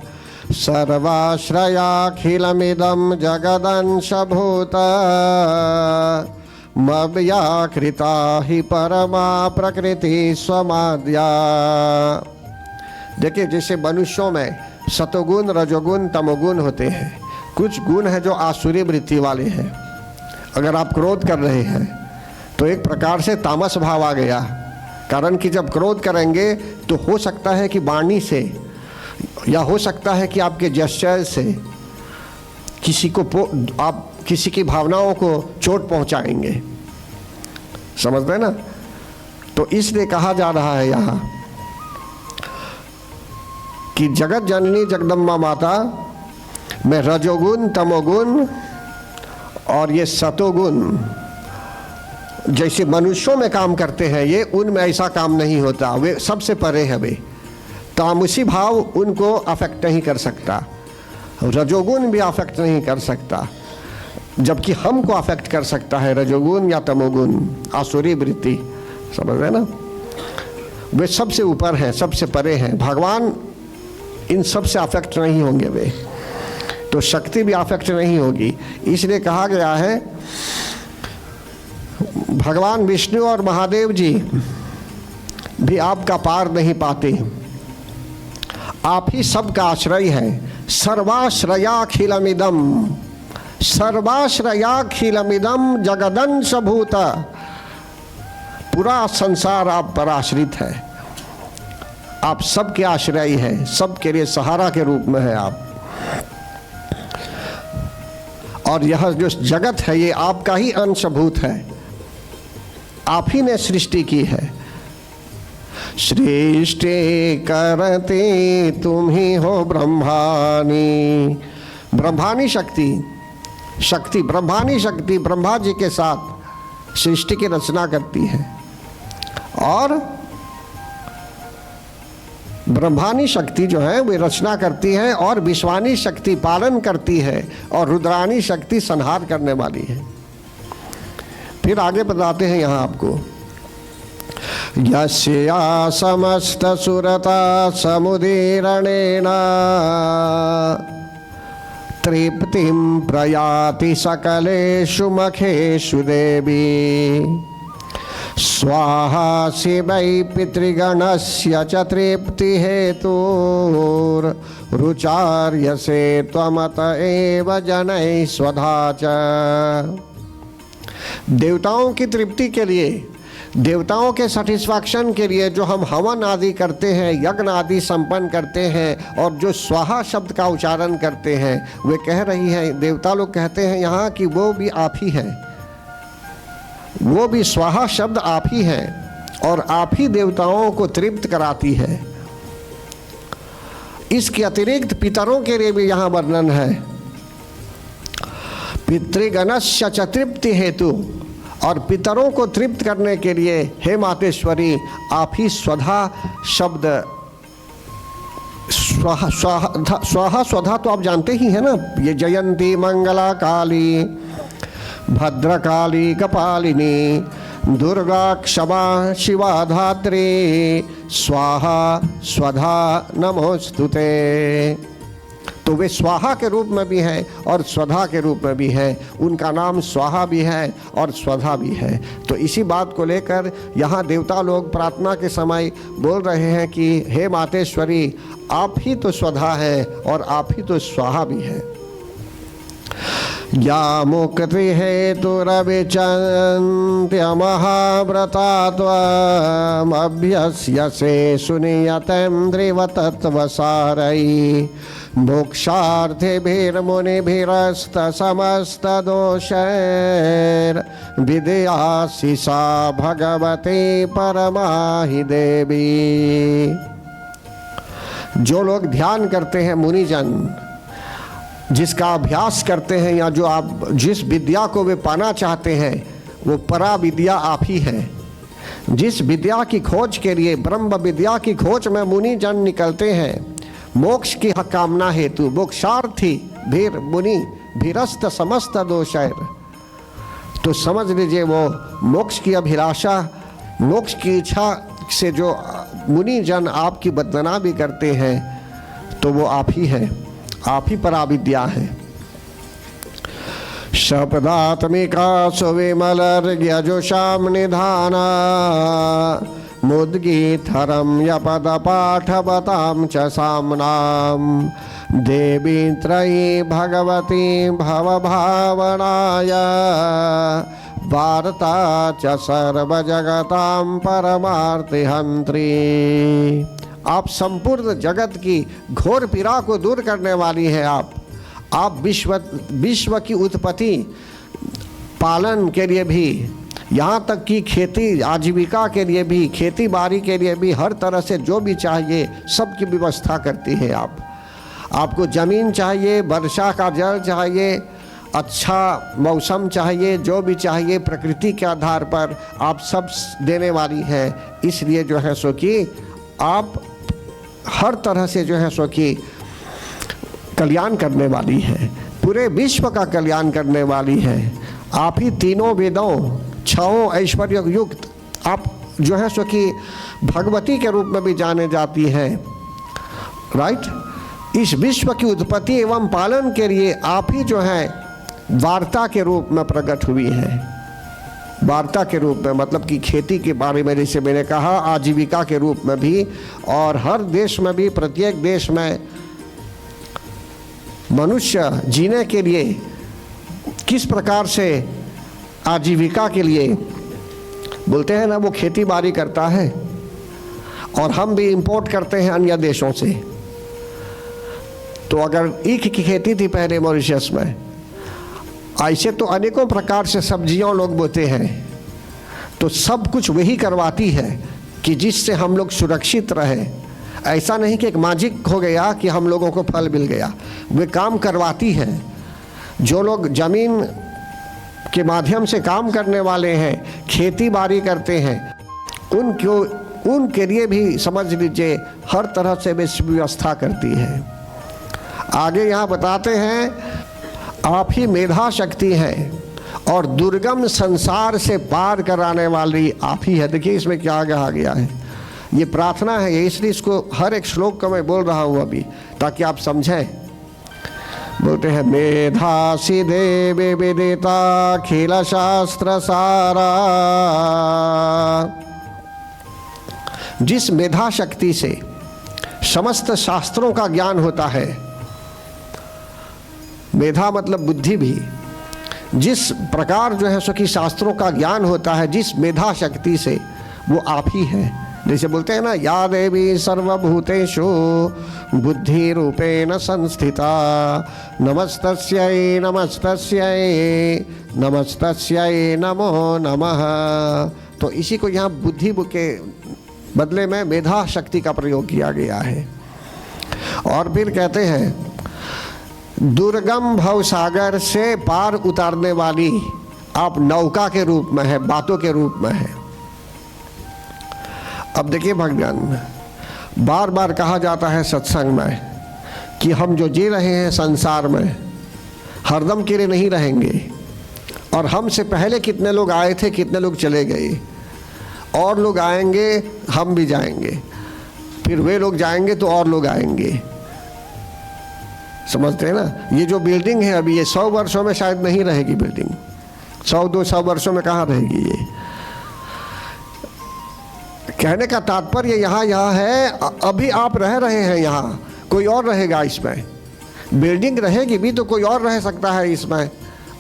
सर्वाश्रयाखिलमिदं जगदंशभूत मव्याकृता हि परमा प्रकृति स्वमाद्या। देखिए, जैसे मनुष्यों में सतोगुण, रजोगुण, तमोगुण होते हैं। कुछ गुण है जो आसुरी वृत्ति वाले हैं। अगर आप क्रोध कर रहे हैं तो एक प्रकार से तामस भाव आ गया, कारण कि जब क्रोध करेंगे तो हो सकता है कि वाणी से, या हो सकता है कि आपके जेस्चर से आप किसी की भावनाओं को चोट पहुंचाएंगे। समझ रहे ना? तो इसलिए कहा जा रहा है यहाँ कि जगत जननी जगदम्बा माता में रजोगुण, तमोगुण और ये सतोगुण जैसे मनुष्यों में काम करते हैं, ये उनमें ऐसा काम नहीं होता। वे सबसे परे है। वे तामसी भाव उनको अफेक्ट नहीं कर सकता, रजोगुण भी अफेक्ट नहीं कर सकता, जबकि हमको अफेक्ट कर सकता है रजोगुण या तमोगुण, आसुरी वृत्ति। समझ रहे ना? वे सबसे ऊपर हैं, सबसे परे हैं। भगवान इन सब से अफेक्ट नहीं होंगे वे, तो शक्ति भी अफेक्ट नहीं होगी। इसलिए कहा गया है भगवान विष्णु और महादेव जी भी आपका पार नहीं पाते। आप ही सबका आश्रय है। सर्वाश्रयाखिलमिदम, सर्वाश्रयाखिलमिदम जगदंशभूत। पूरा संसार आप पर आश्रित है। आप सबके आश्रय हैं, सबके लिए सहारा के रूप में है आप। और यह जो जगत है ये आपका ही अंशभूत है, आप ही ने सृष्टि की है। सृष्टि करते तुम ही हो ब्रह्मानी। ब्रह्मानी शक्ति, शक्ति ब्रह्मानी शक्ति ब्रह्मा जी के साथ सृष्टि की रचना करती है, और ब्रह्मानी शक्ति जो है वे रचना करती है, और विश्वानी शक्ति पालन करती है, और रुद्रानी शक्ति संहार करने वाली है। फिर आगे बताते हैं यहाँ आपको, यस्या समस्त सुरता समुदीरणेन तृप्तिं प्रयाति सकलेषु मखेषु देवी। स्वाहा शिवै पितृगणस्य च तृप्ति हेतुरुचार्यसे त्वमत एव जनैः स्वधा च। देवताओं की तृप्ति के लिए, देवताओं के सेटिस्फैक्शन के लिए जो हम हवन आदि करते हैं, यज्ञ आदि संपन्न करते हैं, और जो स्वाहा शब्द का उच्चारण करते हैं, वे कह रही हैं, देवता लोग कहते हैं यहाँ कि वो भी आप ही है, वो भी स्वाहा शब्द आप ही है, और आप ही देवताओं को तृप्त कराती है। इसके अतिरिक्त पितरों के लिए भी यहाँ वर्णन है, पितृगणस्य च तृप्ति हेतु, और पितरों को तृप्त करने के लिए हे मातेश्वरी आप ही स्वधा शब्द, स्वाहा स्वधा तो आप जानते ही हैं ना, ये जयंती मंगला काली भद्रकाली कपालिनी दुर्गा क्षमा शिवा धात्री स्वाहा स्वधा नमोस्तुते। तो वे स्वाहा के रूप में भी है और स्वधा के रूप में भी है, उनका नाम स्वाहा भी है और स्वधा भी है। तो इसी बात को लेकर यहाँ देवता लोग प्रार्थना के समय बोल रहे हैं कि हे मातेश्वरी आप ही तो स्वधा है और आप ही तो स्वाहा भी है। या मुक्ति हेतुरविचन्त्य महाव्रता त्वमभ्यस्यसे सुनियतेन्द्रिव तत्त्वसारै मोक्षार्थिभिर्मुनिभिरस्त समस्त दोषैर्विद्यासि सा भगवती परमाहि देवी। जो लोग ध्यान करते हैं मुनिजन, जिसका अभ्यास करते हैं या जो आप जिस विद्या को वे पाना चाहते हैं वो परा विद्या आप ही है। जिस विद्या की खोज के लिए, ब्रह्म विद्या की खोज में मुनि जन निकलते हैं मोक्ष की कामना हेतु, मोक्षार्थी भीर मुनि भीरस्त समस्त दोषैर, तो समझ लीजिए वो मोक्ष की अभिलाषा, मोक्ष की इच्छा से जो मुनि जन आपकी वंदना भी करते हैं तो वो आप ही हैं, आप ही पराविद्या है। शपदात्मिका सुविमलर्यजुषां निधाना मुद्गीथरं यपद पाठवतां च साम्नां देवी त्रयी भगवती भवभावनाय वार्ता च सर्वजगतां परमार्तिहन्त्री। आप संपूर्ण जगत की घोर पीड़ा को दूर करने वाली हैं। आप विश्व की उत्पत्ति पालन के लिए भी, यहाँ तक कि खेती आजीविका के लिए भी, खेती बाड़ी के लिए भी, हर तरह से जो भी चाहिए सब की व्यवस्था करती है आप। आपको ज़मीन चाहिए, वर्षा का जल चाहिए, अच्छा मौसम चाहिए, जो भी चाहिए प्रकृति के आधार पर आप सब देने वाली है। इसलिए जो है सो कि आप हर तरह से जो है सो कि कल्याण करने वाली है, पूरे विश्व का कल्याण करने वाली है। आप ही तीनों वेदों, छहों ऐश्वर्य युक्त आप जो है सो कि भगवती के रूप में भी जाने जाती हैं, राइट। इस विश्व की उत्पत्ति एवं पालन के लिए आप ही जो है वार्ता के रूप में प्रकट हुई है। वार्ता के रूप में मतलब कि खेती के बारे में, जैसे मैंने कहा, आजीविका के रूप में भी, और हर देश में भी, प्रत्येक देश में मनुष्य जीने के लिए किस प्रकार से आजीविका के लिए, बोलते हैं ना, वो खेती बाड़ी करता है और हम भी इंपोर्ट करते हैं अन्य देशों से। तो अगर ईख की खेती थी पहले मॉरिशस में, ऐसे तो अनेकों प्रकार से सब्जियां लोग बोते हैं, तो सब कुछ वही करवाती है कि जिससे हम लोग सुरक्षित रहे। ऐसा नहीं कि एक मैजिक हो गया कि हम लोगों को फल मिल गया, वे काम करवाती है। जो लोग जमीन के माध्यम से काम करने वाले हैं, खेती बाड़ी करते हैं, उनके लिए भी समझ लीजिए हर तरह से व्यवस्था करती है। आगे यहाँ बताते हैं आप ही मेधा शक्ति है और दुर्गम संसार से पार कराने वाली आप ही है। देखिए इसमें क्या कहा गया है, ये प्रार्थना है, ये इसलिए इसको हर एक श्लोक का मैं बोल रहा हूँ अभी ताकि आप समझें। बोलते हैं मेधासी देवी विदिता खिल शास्त्र सारा। जिस मेधा शक्ति से समस्त शास्त्रों का ज्ञान होता है, मेधा मतलब बुद्धि भी, जिस प्रकार जो है सो कि शास्त्रों का ज्ञान होता है, जिस मेधा शक्ति से, वो आप ही है। जैसे बोलते हैं ना, या देवी सर्वभूतेषु बुद्धि रूपेण संस्थिता नमस्तस्यै नमस्तस्यै नमस्तस्यै नमो नमः। तो इसी को यहाँ बुद्धि के बदले में मेधा शक्ति का प्रयोग किया गया है। और फिर कहते हैं दुर्गम भवसागर से पार उतारने वाली आप नौका के रूप में है, बातों के रूप में है। अब देखिए भगवान, बार बार कहा जाता है सत्संग में कि हम जो जी रहे हैं संसार में हरदम के लिए नहीं रहेंगे, और हमसे पहले कितने लोग आए थे, कितने लोग चले गए, और लोग आएंगे, हम भी जाएंगे, फिर वे लोग जाएंगे तो और लोग आएंगे। समझते हैं ना। ये जो बिल्डिंग है अभी, ये 100 वर्षों में शायद नहीं रहेगी बिल्डिंग, 100-200 वर्षों में कहाँ रहेगी ये। कहने का तात्पर्य यहाँ है, अभी आप रह रहे हैं यहाँ, कोई और रहेगा इसमें। बिल्डिंग रहेगी भी तो कोई और रह सकता है इसमें,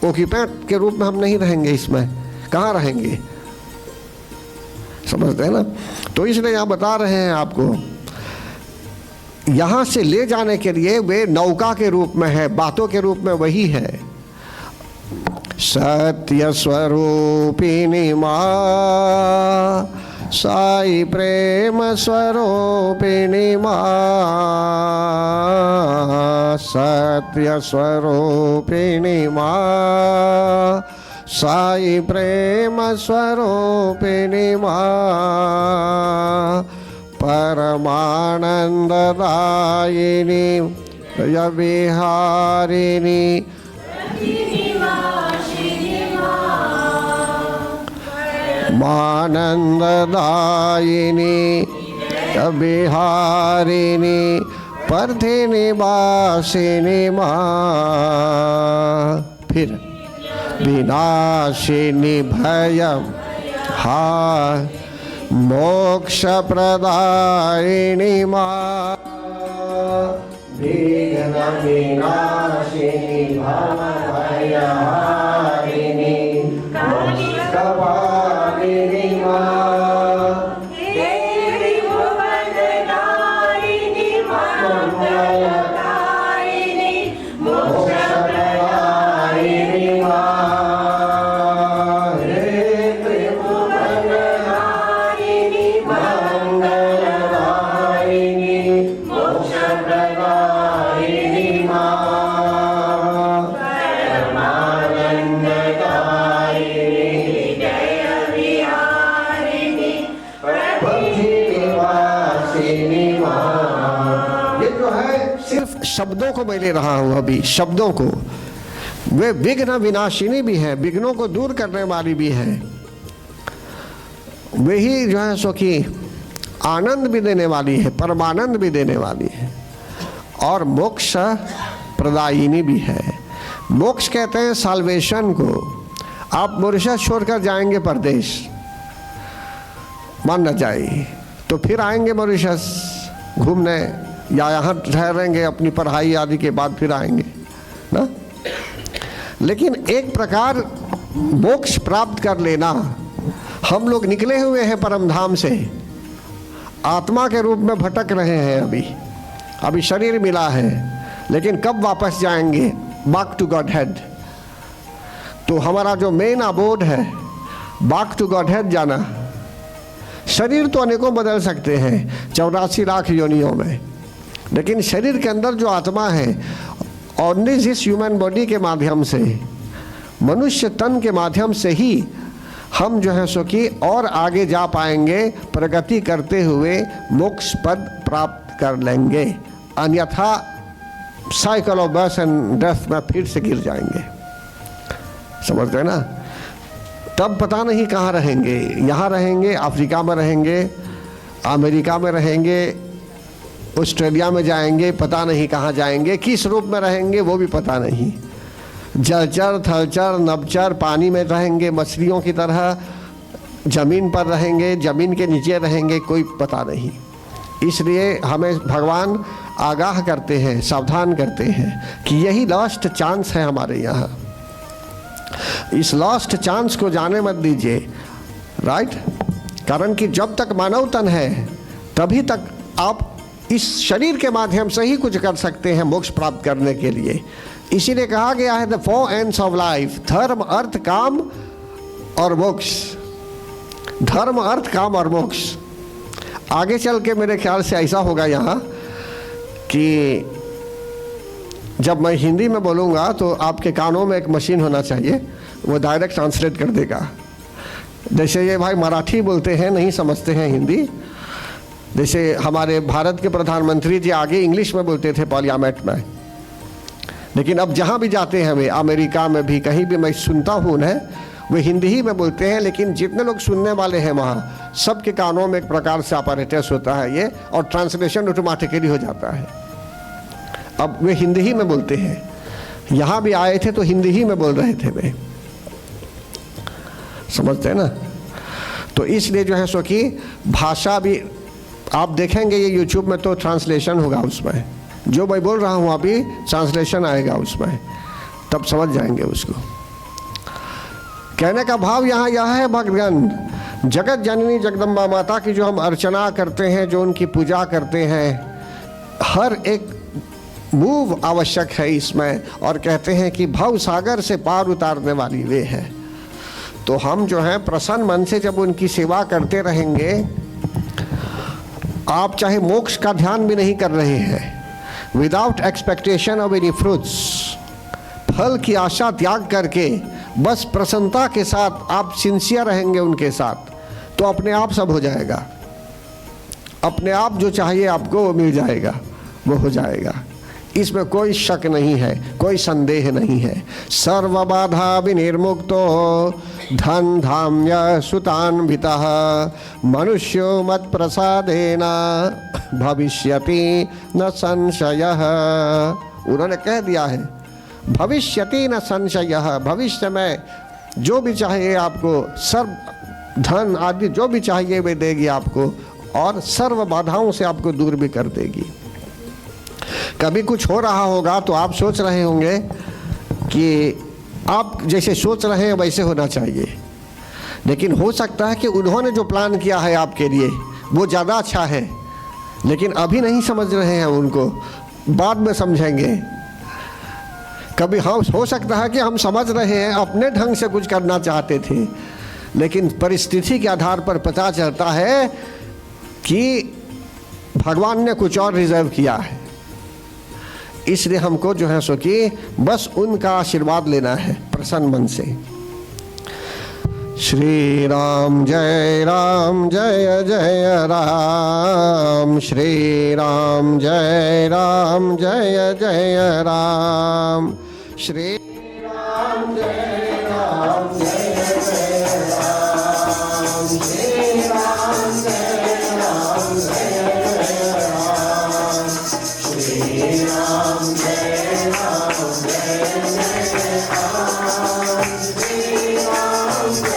ऑक्यूपेंट के रूप में हम नहीं रहेंगे इसमें, कहाँ रहेंगे। समझते हैं ना। तो इसलिए यहाँ बता रहे हैं आपको, यहाँ से ले जाने के लिए वे नौका के रूप में है, बातों के रूप में वही है। सत्य स्वरूपिणी माँ साई प्रेम स्वरूपिणी माँ, सत्य स्वरूपिणी माँ, साई प्रेम स्वरूपिणी माँ, परमानंददायिनी विहारिणी मानंददायिनी विहारिणी परधिनिवासिनी माँ, फिर विनाशिनी भयम हा मोक्ष प्रदायिनी माँ, विघ्न विनाशिनी भयहारिणी मोक्ष प्रदायिनी माँ, शब्दों को मैं ले रहा हूं अभी, शब्दों को। वे विघ्न विनाशिनी भी है, विघ्नों को दूर करने वाली भी है, वे ही जो है सो कि आनंद भी देने वाली है, परमानंद भी देने वाली है, और मोक्ष प्रदायिनी भी है। मोक्ष कहते हैं साल्वेशन को। आप मॉरिशस छोड़कर जाएंगे परदेश, मान न जाए, तो फिर आएंगे मॉरिशस घूमने, या यहाँ ठहरेंगे अपनी पढ़ाई आदि के बाद फिर आएंगे ना। लेकिन एक प्रकार मोक्ष प्राप्त कर लेना, हम लोग निकले हुए हैं परम धाम से, आत्मा के रूप में भटक रहे हैं, अभी शरीर मिला है, लेकिन कब वापस जाएंगे बैक टू गॉड हेड। तो हमारा जो मेन अबोर्ड है बैक टू गॉड हेड जाना। शरीर तो अनेकों बदल सकते हैं 84 लाख योनियों में, लेकिन शरीर के अंदर जो आत्मा है, ओनली इस ह्यूमन बॉडी के माध्यम से, मनुष्य तन के माध्यम से ही हम जो है सो कि और आगे जा पाएंगे, प्रगति करते हुए मोक्ष पद प्राप्त कर लेंगे। अन्यथा cycle of birth and death में फिर से गिर जाएंगे, समझ गए ना। तब पता नहीं कहाँ रहेंगे, यहाँ रहेंगे, अफ्रीका में रहेंगे, अमेरिका में रहेंगे, ऑस्ट्रेलिया में जाएंगे, पता नहीं कहाँ जाएंगे, किस रूप में रहेंगे वो भी पता नहीं। जलचर, थलचर, नभचर, पानी में रहेंगे मछलियों की तरह, जमीन पर रहेंगे, जमीन के नीचे रहेंगे, कोई पता नहीं। इसलिए हमें भगवान आगाह करते हैं, सावधान करते हैं कि यही लास्ट चांस है हमारे यहाँ। इस लास्ट चांस को जाने मत दीजिए, राइट। कारण कि जब तक मानव तन है तभी तक आप इस शरीर के माध्यम से ही कुछ कर सकते हैं मोक्ष प्राप्त करने के लिए। इसीलिए कहा गया है द 4 एंड्स ऑफ लाइफ, धर्म अर्थ काम और मोक्ष। धर्म अर्थ काम और मोक्ष। आगे चल के मेरे ख्याल से ऐसा होगा यहाँ कि जब मैं हिंदी में बोलूँगा तो आपके कानों में एक मशीन होना चाहिए, वो डायरेक्ट ट्रांसलेट कर देगा। जैसे ये भाई मराठी बोलते हैं, नहीं समझते हैं हिंदी। जैसे हमारे भारत के प्रधानमंत्री जी आगे इंग्लिश में बोलते थे पार्लियामेंट में, लेकिन अब जहाँ भी जाते हैं वे, अमेरिका में भी कहीं भी मैं सुनता हूँ उन्हें, वे हिंदी ही में बोलते हैं। लेकिन जितने लोग सुनने वाले हैं वहाँ सबके कानों में एक प्रकार से ऑपरेटर्स होता है ये, और ट्रांसलेशन ऑटोमेटिकली हो जाता है। अब वे हिंदी ही में बोलते हैं, यहाँ भी आए थे तो हिंदी ही में बोल रहे थे वे, समझते हैं ना। तो इसलिए जो है सो कि भाषा भी आप देखेंगे ये यूट्यूब में तो ट्रांसलेशन होगा, उसमें जो मैं बोल रहा हूँ अभी ट्रांसलेशन आएगा उसमें, तब समझ जाएंगे उसको। कहने का भाव यहाँ यह है भक्तगण, जगत जननी जगदम्बा माता की जो हम अर्चना करते हैं, जो उनकी पूजा करते हैं, हर एक मूव आवश्यक है इसमें। और कहते हैं कि भव सागर से पार उतारने वाली वे है। तो हम जो है प्रसन्न मन से जब उनकी सेवा करते रहेंगे, आप चाहे मोक्ष का ध्यान भी नहीं कर रहे हैं, without expectation of any fruits, फल की आशा त्याग करके बस प्रसन्नता के साथ आप सिंसियर रहेंगे उनके साथ, तो अपने आप सब हो जाएगा। अपने आप जो चाहिए आपको वो मिल जाएगा, वो हो जाएगा। इसमें कोई शक नहीं है, कोई संदेह नहीं है। सर्व बाधा विनिर्मुक्तो धन धाम्य सुतान्वितः मनुष्यो मत प्रसादेन भविष्यति न संशयः। उन्होंने कह दिया है भविष्यति न संशयः, भविष्य में जो भी चाहिए आपको, सर्व धन आदि जो भी चाहिए वे देगी आपको, और सर्व बाधाओं से आपको दूर भी कर देगी। कभी कुछ हो रहा होगा तो आप सोच रहे होंगे कि आप जैसे सोच रहे हैं वैसे होना चाहिए, लेकिन हो सकता है कि उन्होंने जो प्लान किया है आपके लिए वो ज़्यादा अच्छा है, लेकिन अभी नहीं समझ रहे हैं उनको, बाद में समझेंगे। कभी हम हो सकता है कि हम समझ रहे हैं, अपने ढंग से कुछ करना चाहते थे, लेकिन परिस्थिति के आधार पर पता चलता है कि भगवान ने कुछ और रिजर्व किया है। इसलिए हमको जो है सो कि बस उनका आशीर्वाद लेना है प्रसन्न मन से। श्री राम जय जय राम, श्री राम जय जय राम, श्री राम जय राम, श्री राम जय राम, श्री राम जय राम, श्री राम जय राम, श्री राम जय राम, श्री राम जय राम,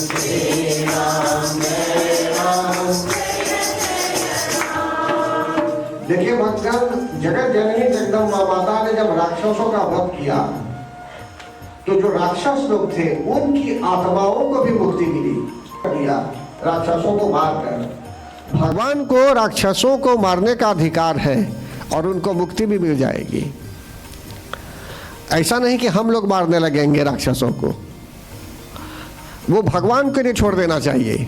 श्री राम जय राम, देखिए भक्तगण, जगत जननी जगदम्बा माता ने जब राक्षसों का वध किया तो जो राक्षस लोग थे उनकी आत्माओं को भी मुक्ति मिली। राक्षसों को मारकर भगवान को राक्षसों को मारने का अधिकार है और उनको मुक्ति भी मिल जाएगी। ऐसा नहीं कि हम लोग मारने लगेंगे राक्षसों को, वो भगवान के लिए छोड़ देना चाहिए।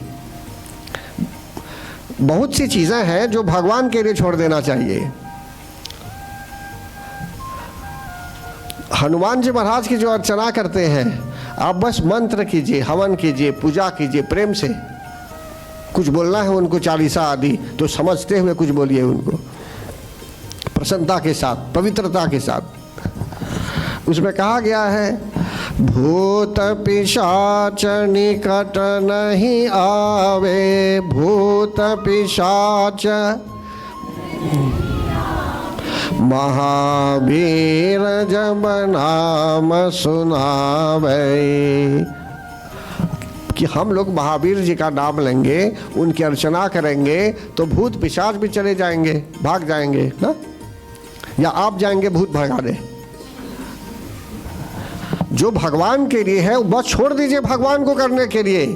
बहुत सी चीजें हैं जो भगवान के लिए छोड़ देना चाहिए। हनुमान जी महाराज की जो अर्चना करते हैं, आप बस मंत्र कीजिए, हवन कीजिए, पूजा कीजिए, प्रेम से कुछ बोलना है उनको, चालीसा आदि तो समझते हुए कुछ बोलिए उनको, प्रसन्नता के साथ, पवित्रता के साथ। उसमें कहा गया है भूत पिशाच निकट नहीं आवे, भूत पिशाच महावीर जब नाम सुनावे। कि हम लोग महावीर जी का नाम लेंगे, उनकी अर्चना करेंगे तो भूत पिशाच भी चले जाएंगे, भाग जाएंगे ना, या आप जाएंगे भूत भगाने। जो भगवान के लिए है बस छोड़ दीजिए भगवान को करने के लिए।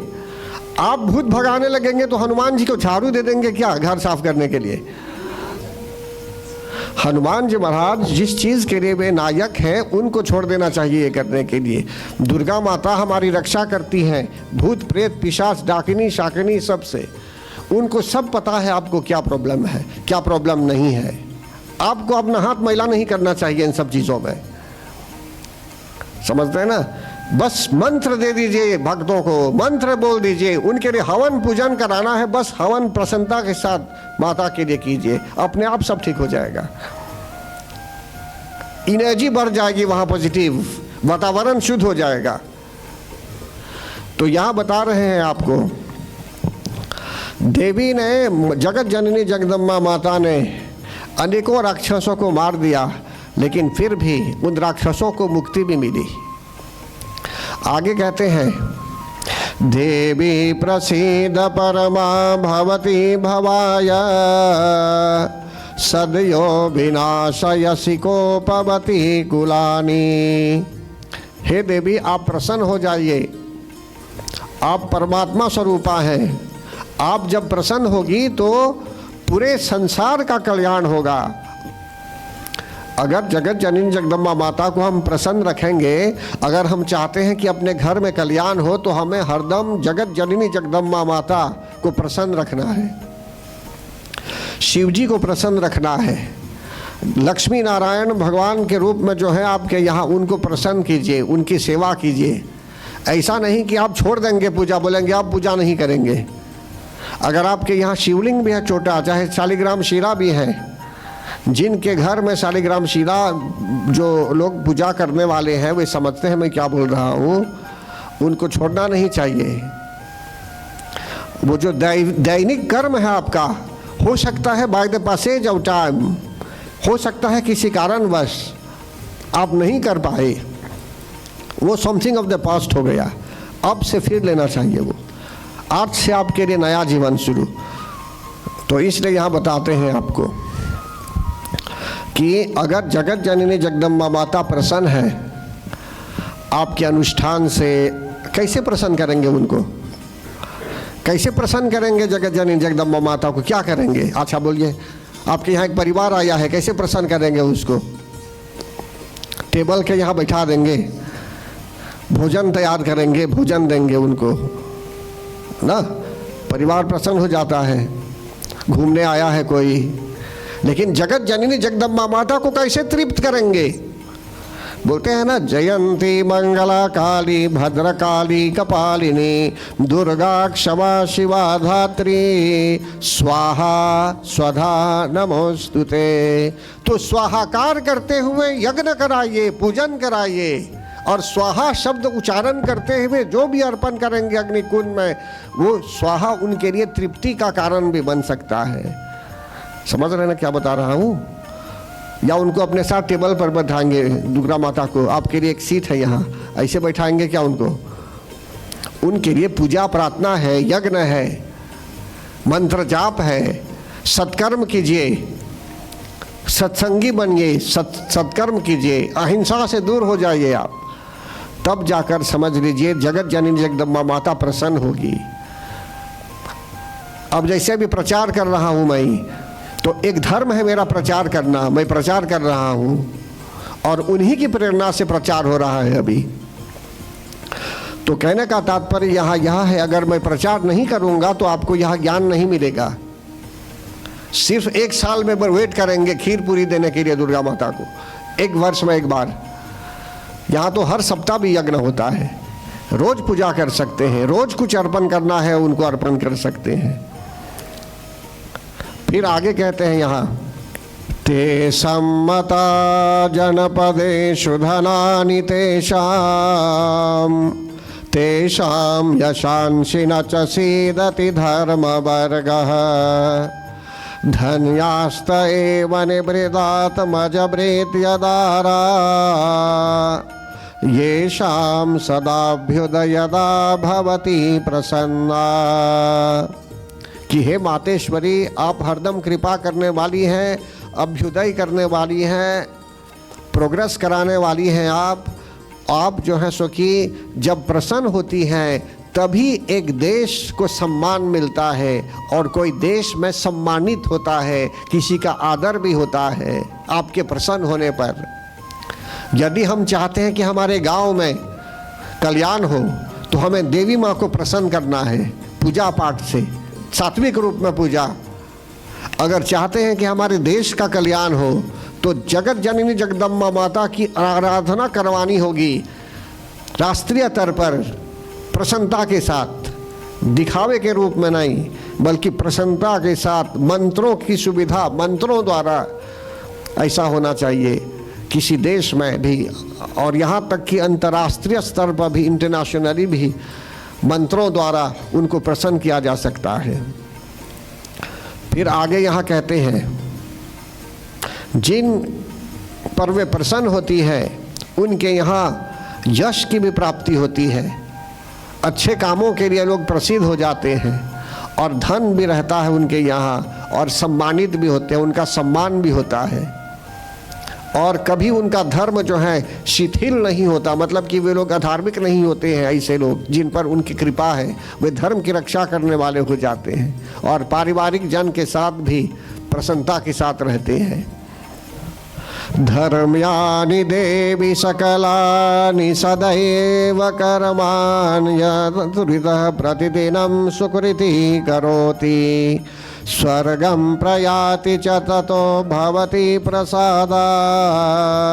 आप भूत भगाने लगेंगे तो हनुमान जी को झाड़ू दे देंगे क्या घर साफ करने के लिए? हनुमान जी महाराज जिस चीज के लिए वे नायक हैं उनको छोड़ देना चाहिए करने के लिए। दुर्गा माता हमारी रक्षा करती हैं, भूत प्रेत पिशाच डाकिनी शाकिनी सबसे, उनको सब पता है आपको क्या प्रॉब्लम है, क्या प्रॉब्लम नहीं है। आपको अपना हाथ मैला नहीं करना चाहिए इन सब चीजों में, समझते हैं ना। बस मंत्र दे दीजिए भक्तों को, मंत्र बोल दीजिए, उनके लिए हवन पूजन कराना है, बस हवन प्रसन्नता के साथ माता के लिए कीजिए, अपने आप सब ठीक हो जाएगा। एनर्जी बढ़ जाएगी वहां, पॉजिटिव वातावरण शुद्ध हो जाएगा। तो यहाँ बता रहे हैं आपको, देवी ने, जगत जननी जगदम्बा माता ने अनेकों राक्षसों को मार दिया, लेकिन फिर भी उन राक्षसों को मुक्ति भी मिली। आगे कहते हैं, देवी प्रसीद परमा भवती भवाय सदयो विनाशयसि कोपवती कुलानी। हे देवी, आप प्रसन्न हो जाइए, आप परमात्मा स्वरूपा हैं। आप जब प्रसन्न होगी तो पूरे संसार का कल्याण होगा। अगर जगत जननी जगदम्बा माता को हम प्रसन्न रखेंगे, अगर हम चाहते हैं कि अपने घर में कल्याण हो, तो हमें हरदम जगत जननी जगदम्बा माता को प्रसन्न रखना है, शिव जी को प्रसन्न रखना है। लक्ष्मी नारायण भगवान के रूप में जो है आपके यहाँ, उनको प्रसन्न कीजिए, उनकी सेवा कीजिए। ऐसा नहीं कि आप छोड़ देंगे पूजा, बोलेंगे आप पूजा नहीं करेंगे। अगर आपके यहाँ शिवलिंग भी है छोटा, चाहे शालिग्राम शिला भी है, जिनके घर में शालिग्राम शिला जो लोग पूजा करने वाले हैं वे समझते हैं मैं क्या बोल रहा हूँ, उनको छोड़ना नहीं चाहिए। वो जो दैनिक कर्म है आपका, हो सकता है by the passage of time, हो सकता है किसी कारणवश आप नहीं कर पाए, वो समथिंग ऑफ द पास्ट हो गया, अब से फिर लेना चाहिए। वो आज से आपके लिए नया जीवन शुरू। तो इसलिए यहाँ बताते हैं आपको कि अगर जगत जननी जगदम्बा माता प्रसन्न है आपके अनुष्ठान से, कैसे प्रसन्न करेंगे उनको, कैसे प्रसन्न करेंगे जगत जननी जगदम्बा माता को, क्या करेंगे? अच्छा बोलिए, आपके यहाँ एक परिवार आया है, कैसे प्रसन्न करेंगे उसको? टेबल के यहाँ बैठा देंगे, भोजन तैयार करेंगे, भोजन देंगे उनको ना, परिवार प्रसन्न हो जाता है। घूमने आया है कोई, लेकिन जगत जननी जगदम्बा माता को कैसे तृप्त करेंगे? बोलते हैं ना, जयंती मंगला काली भद्रकाली कपालिनी दुर्गा क्षमा शिवा धात्री स्वाहा स्वधा नमोस्तुते। तो स्वाहाकार करते हुए यज्ञ कराइए, पूजन कराइए, और स्वाहा शब्द उच्चारण करते हुए जो भी अर्पण करेंगे अग्निकुंड में, वो स्वाहा उनके लिए तृप्ति का कारण भी बन सकता है। समझ रहे ना क्या बता रहा हूँ? या उनको अपने साथ टेबल पर बैठाएंगे, दुर्गा माता को, आपके लिए एक सीट है यहाँ, ऐसे बैठाएंगे क्या उनको? उनके लिए पूजा प्रार्थना है, यज्ञ है, मंत्र जाप है, सत्कर्म कीजिए, सत्संगी बनिए, सत्कर्म कीजिए, अहिंसा से दूर हो जाइए आप, तब जाकर समझ लीजिए जगत जननी जगदम्बा माता प्रसन्न होगी। अब जैसे भी प्रचार कर रहा हूँ मैं, तो एक धर्म है मेरा प्रचार करना, मैं प्रचार कर रहा हूँ और उन्हीं की प्रेरणा से प्रचार हो रहा है अभी। तो कहने का तात्पर्य यहाँ यह है, अगर मैं प्रचार नहीं करूँगा तो आपको यहाँ ज्ञान नहीं मिलेगा। सिर्फ एक साल में वेट करेंगे खीर पूरी देने के लिए दुर्गा माता को, एक वर्ष में एक बार। यहाँ तो हर सप्ताह भी यज्ञ होता है, रोज पूजा कर सकते हैं, रोज कुछ अर्पण करना है उनको अर्पण कर सकते हैं। फिर आगे कहते हैं यहाँ, ते सम्मता जनपदेषु धनानि तेषां यशांसि न च सीदति धर्मवर्गः धन्यास्त एव निवृदात्मजभृत्यदारा येषां सदाभ्युदयदा भवति प्रसन्ना। कि हे मातेश्वरी, आप हरदम कृपा करने वाली हैं, अभ्युदय करने वाली हैं, प्रोग्रेस कराने वाली हैं। आप जो है सो कि जब प्रसन्न होती हैं तभी एक देश को सम्मान मिलता है और कोई देश में सम्मानित होता है, किसी का आदर भी होता है आपके प्रसन्न होने पर। यदि हम चाहते हैं कि हमारे गांव में कल्याण हो तो हमें देवी माँ को प्रसन्न करना है पूजा पाठ से, सात्विक रूप में पूजा। अगर चाहते हैं कि हमारे देश का कल्याण हो तो जगत जननी जगदम्बा माता की आराधना करवानी होगी, राष्ट्रीय स्तर पर प्रसन्नता के साथ, दिखावे के रूप में नहीं बल्कि प्रसन्नता के साथ, मंत्रों की सुविधा, मंत्रों द्वारा ऐसा होना चाहिए किसी देश में भी, और यहाँ तक कि अंतर्राष्ट्रीय स्तर पर भी, इंटरनेशनली भी मंत्रों द्वारा उनको प्रसन्न किया जा सकता है। फिर आगे यहाँ कहते हैं, जिन पर वे प्रसन्न होती है उनके यहाँ यश की भी प्राप्ति होती है, अच्छे कामों के लिए लोग प्रसिद्ध हो जाते हैं और धन भी रहता है उनके यहाँ और सम्मानित भी होते हैं, उनका सम्मान भी होता है और कभी उनका धर्म जो है शिथिल नहीं होता, मतलब कि वे लोग अधार्मिक नहीं होते हैं। ऐसे लोग जिन पर उनकी कृपा है वे धर्म की रक्षा करने वाले हो जाते हैं और पारिवारिक जन के साथ भी प्रसन्नता के साथ रहते हैं। धर्म्यानि देवी सकलानि सदैव कर्माणि यदुरितः प्रतिदिनं सुकृति करोति स्वर्गं प्रयाति च ततो भवति प्रसादा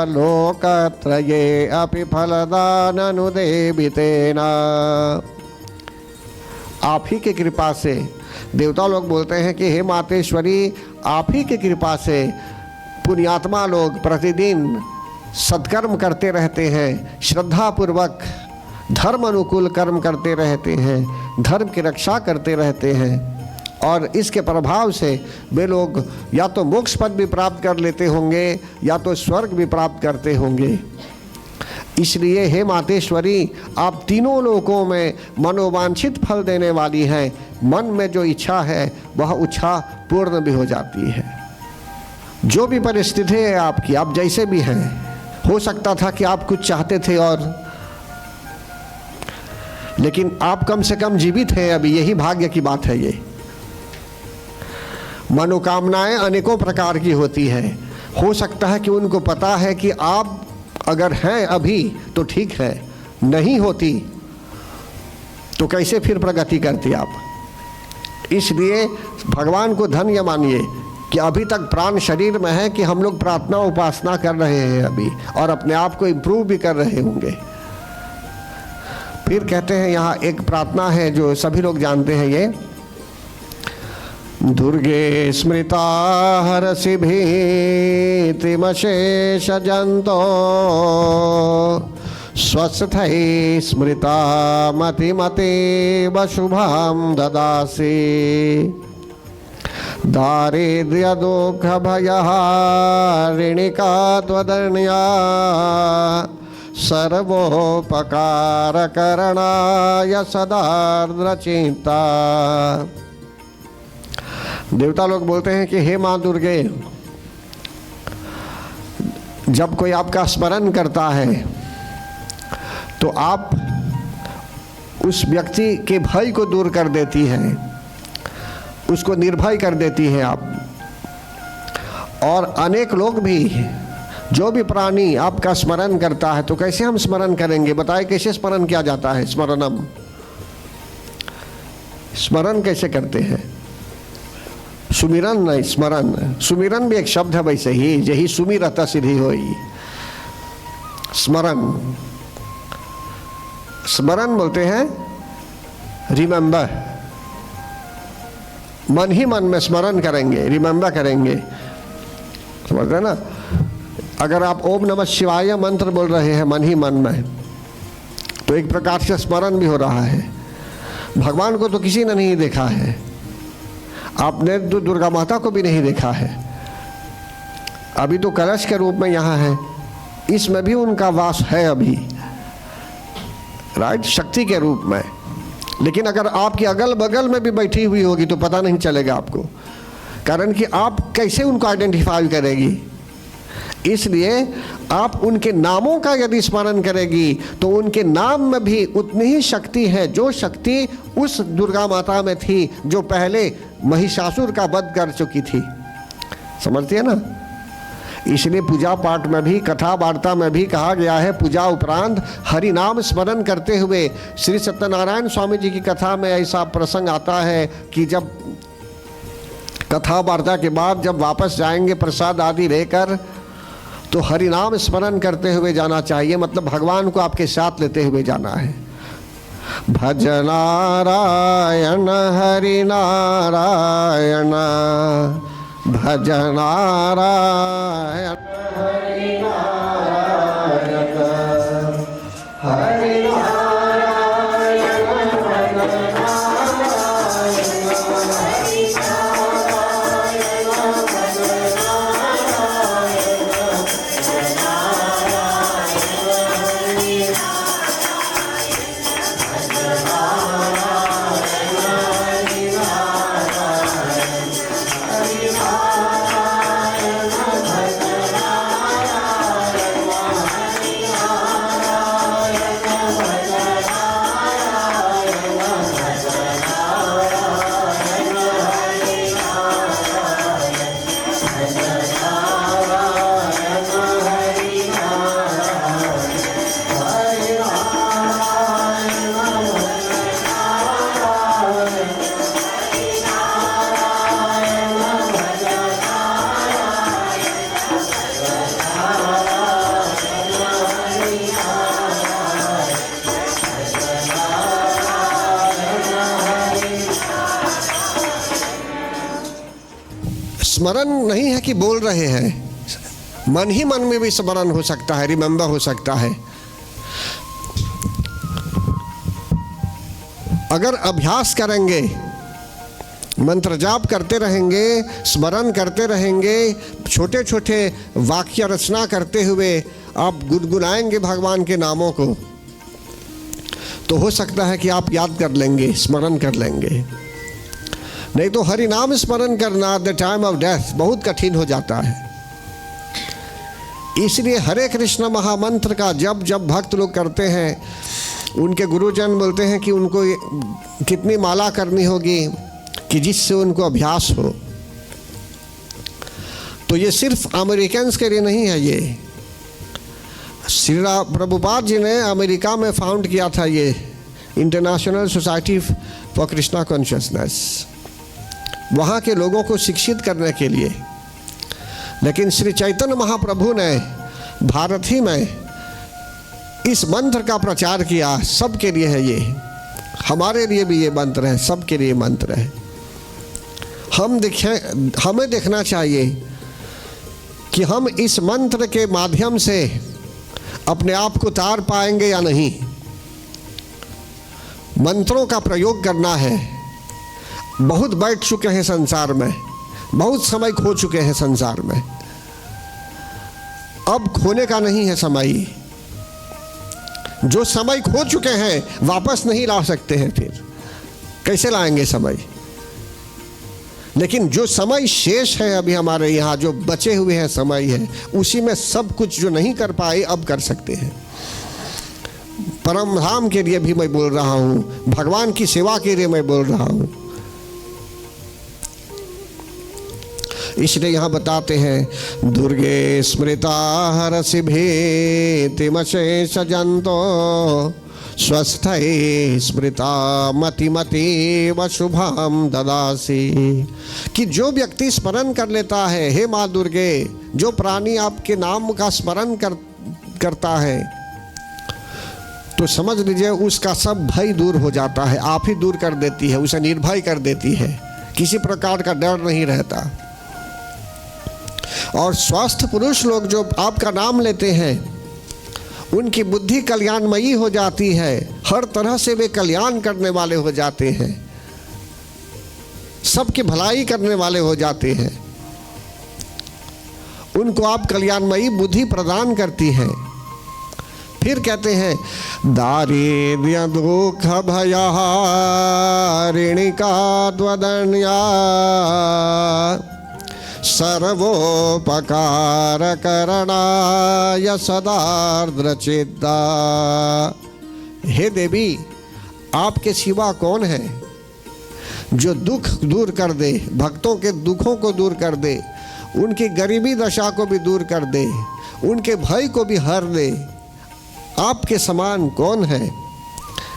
लोकत्रये अपि फलदाननुदेवितेन। आप ही की कृपा से, देवता लोग बोलते हैं कि हे मातेश्वरी, आप ही की कृपा से पुण्यात्मा लोग प्रतिदिन सत्कर्म करते रहते हैं, श्रद्धापूर्वक धर्म अनुकूल कर्म करते रहते हैं, धर्म की रक्षा करते रहते हैं और इसके प्रभाव से वे लोग या तो मोक्ष पद भी प्राप्त कर लेते होंगे या तो स्वर्ग भी प्राप्त करते होंगे। इसलिए हे मातेश्वरी, आप तीनों लोकों में मनोवांछित फल देने वाली हैं। मन में जो इच्छा है वह इच्छा पूर्ण भी हो जाती है। जो भी परिस्थिति है आपकी, आप जैसे भी हैं, हो सकता था कि आप कुछ चाहते थे और लेकिन आप कम से कम जीवित हैं अभी, यही भाग्य की बात है। ये मनोकामनाएं अनेकों प्रकार की होती हैं। हो सकता है कि उनको पता है कि आप अगर हैं अभी तो ठीक है, नहीं होती तो कैसे फिर प्रगति करती आप। इसलिए भगवान को धन्य मानिए कि अभी तक प्राण शरीर में है कि हम लोग प्रार्थना उपासना कर रहे हैं अभी और अपने आप को इम्प्रूव भी कर रहे होंगे। फिर कहते हैं यहाँ एक प्रार्थना है जो सभी लोग जानते हैं, ये दुर्गे स्मृता हरसि भीतिमशेष जंतो स्वस्थै स्मृता मतिमते शुभां ददासि दारिद्र्य दुःख भयहारिणिका त्वदन्या सर्वोपकार करणाय सदार्द्र चिंता। देवता लोग बोलते हैं कि हे माँ दुर्गे, जब कोई आपका स्मरण करता है तो आप उस व्यक्ति के भय को दूर कर देती हैं, उसको निर्भय कर देती हैं आप। और अनेक लोग भी, जो भी प्राणी आपका स्मरण करता है, तो कैसे हम स्मरण करेंगे, बताए कैसे स्मरण किया जाता है। स्मरणम, स्मरण कैसे करते हैं, सुमिरन नहीं स्मरण। सुमिरन भी एक शब्द है वैसे ही, यही सुमिरता सिद्धि होई। स्मरण, स्मरण बोलते हैं रिमेंबर, मन ही मन में स्मरण करेंगे, रिमेंबर करेंगे, समझते हैं ना। अगर आप ओम नमः शिवाय मंत्र बोल रहे हैं मन ही मन में, तो एक प्रकार से स्मरण भी हो रहा है। भगवान को तो किसी ने नहीं देखा है, आपने तो दुर्गा माता को भी नहीं देखा है, अभी तो कलश के रूप में यहाँ है, इसमें भी उनका वास है अभी, राइट, शक्ति के रूप में। लेकिन अगर आपकी अगल बगल में भी बैठी हुई होगी तो पता नहीं चलेगा आपको, कारण कि आप कैसे उनको आइडेंटिफाई करेगी। इसलिए आप उनके नामों का यदि स्मरण करेगी तो उनके नाम में भी उतनी ही शक्ति है जो शक्ति उस दुर्गा माता में थी जो पहले महिषासुर का वध कर चुकी थी, समझती है ना। इसलिए पूजा पाठ में भी, कथा वार्ता में भी कहा गया है, पूजा उपरांत हरि नाम स्मरण करते हुए। श्री सत्यनारायण स्वामी जी की कथा में ऐसा प्रसंग आता है कि जब कथा वार्ता के बाद जब वापस जाएंगे प्रसाद आदि लेकर, तो हरि नाम स्मरण करते हुए जाना चाहिए, मतलब भगवान को आपके साथ लेते हुए जाना है। भज नारायण हरि नारायण, भज नारायण हरि नारायण, हरि नारायण स्मरण नहीं है कि बोल रहे हैं, मन ही मन में भी स्मरण हो सकता है, रिमेंबर हो सकता है। अगर अभ्यास करेंगे, मंत्र जाप करते रहेंगे, स्मरण करते रहेंगे, छोटे छोटे वाक्य रचना करते हुए आप गुनगुनाएंगे भगवान के नामों को, तो हो सकता है कि आप याद कर लेंगे, स्मरण कर लेंगे। नहीं तो हरि नाम स्मरण करना at the time of death बहुत कठिन हो जाता है। इसलिए हरे कृष्ण महामंत्र का जब जब भक्त लोग करते हैं, उनके गुरुजन बोलते हैं कि उनको कितनी माला करनी होगी कि जिससे उनको अभ्यास हो। तो ये सिर्फ अमेरिकन्स के लिए नहीं है, ये श्री प्रभुपाद जी ने अमेरिका में फाउंड किया था ये international society for Krishna consciousness, वहाँ के लोगों को शिक्षित करने के लिए। लेकिन श्री चैतन्य महाप्रभु ने भारत ही में इस मंत्र का प्रचार किया। सबके लिए है ये, हमारे लिए भी ये मंत्र है, सबके लिए मंत्र है। हमें देखना चाहिए कि हम इस मंत्र के माध्यम से अपने आप को तार पाएंगे या नहीं। मंत्रों का प्रयोग करना है। बहुत बैठ चुके हैं संसार में, बहुत समय खो चुके हैं संसार में, अब खोने का नहीं है समय। जो समय खो चुके हैं वापस नहीं ला सकते हैं, फिर कैसे लाएंगे समय। लेकिन जो समय शेष है अभी हमारे यहाँ, जो बचे हुए हैं समय है, उसी में सब कुछ जो नहीं कर पाए अब कर सकते हैं। परम धाम के लिए भी मैं बोल रहा हूँ, भगवान की सेवा के लिए मैं बोल रहा हूँ। इसलिए यहाँ बताते हैं, दुर्गे स्मृता हरसि भीतिमशेष जंतो स्वस्थये स्मृता मति मति व शुभम ददासी। कि जो व्यक्ति स्मरण कर लेता है, हे माँ दुर्गे, जो प्राणी आपके नाम का स्मरण करता है, तो समझ लीजिए उसका सब भय दूर हो जाता है। आप ही दूर कर देती है, उसे निर्भय कर देती है, किसी प्रकार का डर नहीं रहता। और स्वस्थ पुरुष लोग जो आपका नाम लेते हैं, उनकी बुद्धि कल्याणमयी हो जाती है, हर तरह से वे कल्याण करने वाले हो जाते हैं, सबकी भलाई करने वाले हो जाते हैं। उनको आप कल्याणमयी बुद्धि प्रदान करती हैं। फिर कहते हैं, दारिद्र्य दुख भयहारिणिका द्वदन्या सर्वोपकार करणाय सदार्द्रचित्ता। हे देवी, आपके सिवा कौन है जो दुख दूर कर दे, भक्तों के दुखों को दूर कर दे, उनकी गरीबी दशा को भी दूर कर दे, उनके भय को भी हर दे। आपके समान कौन है।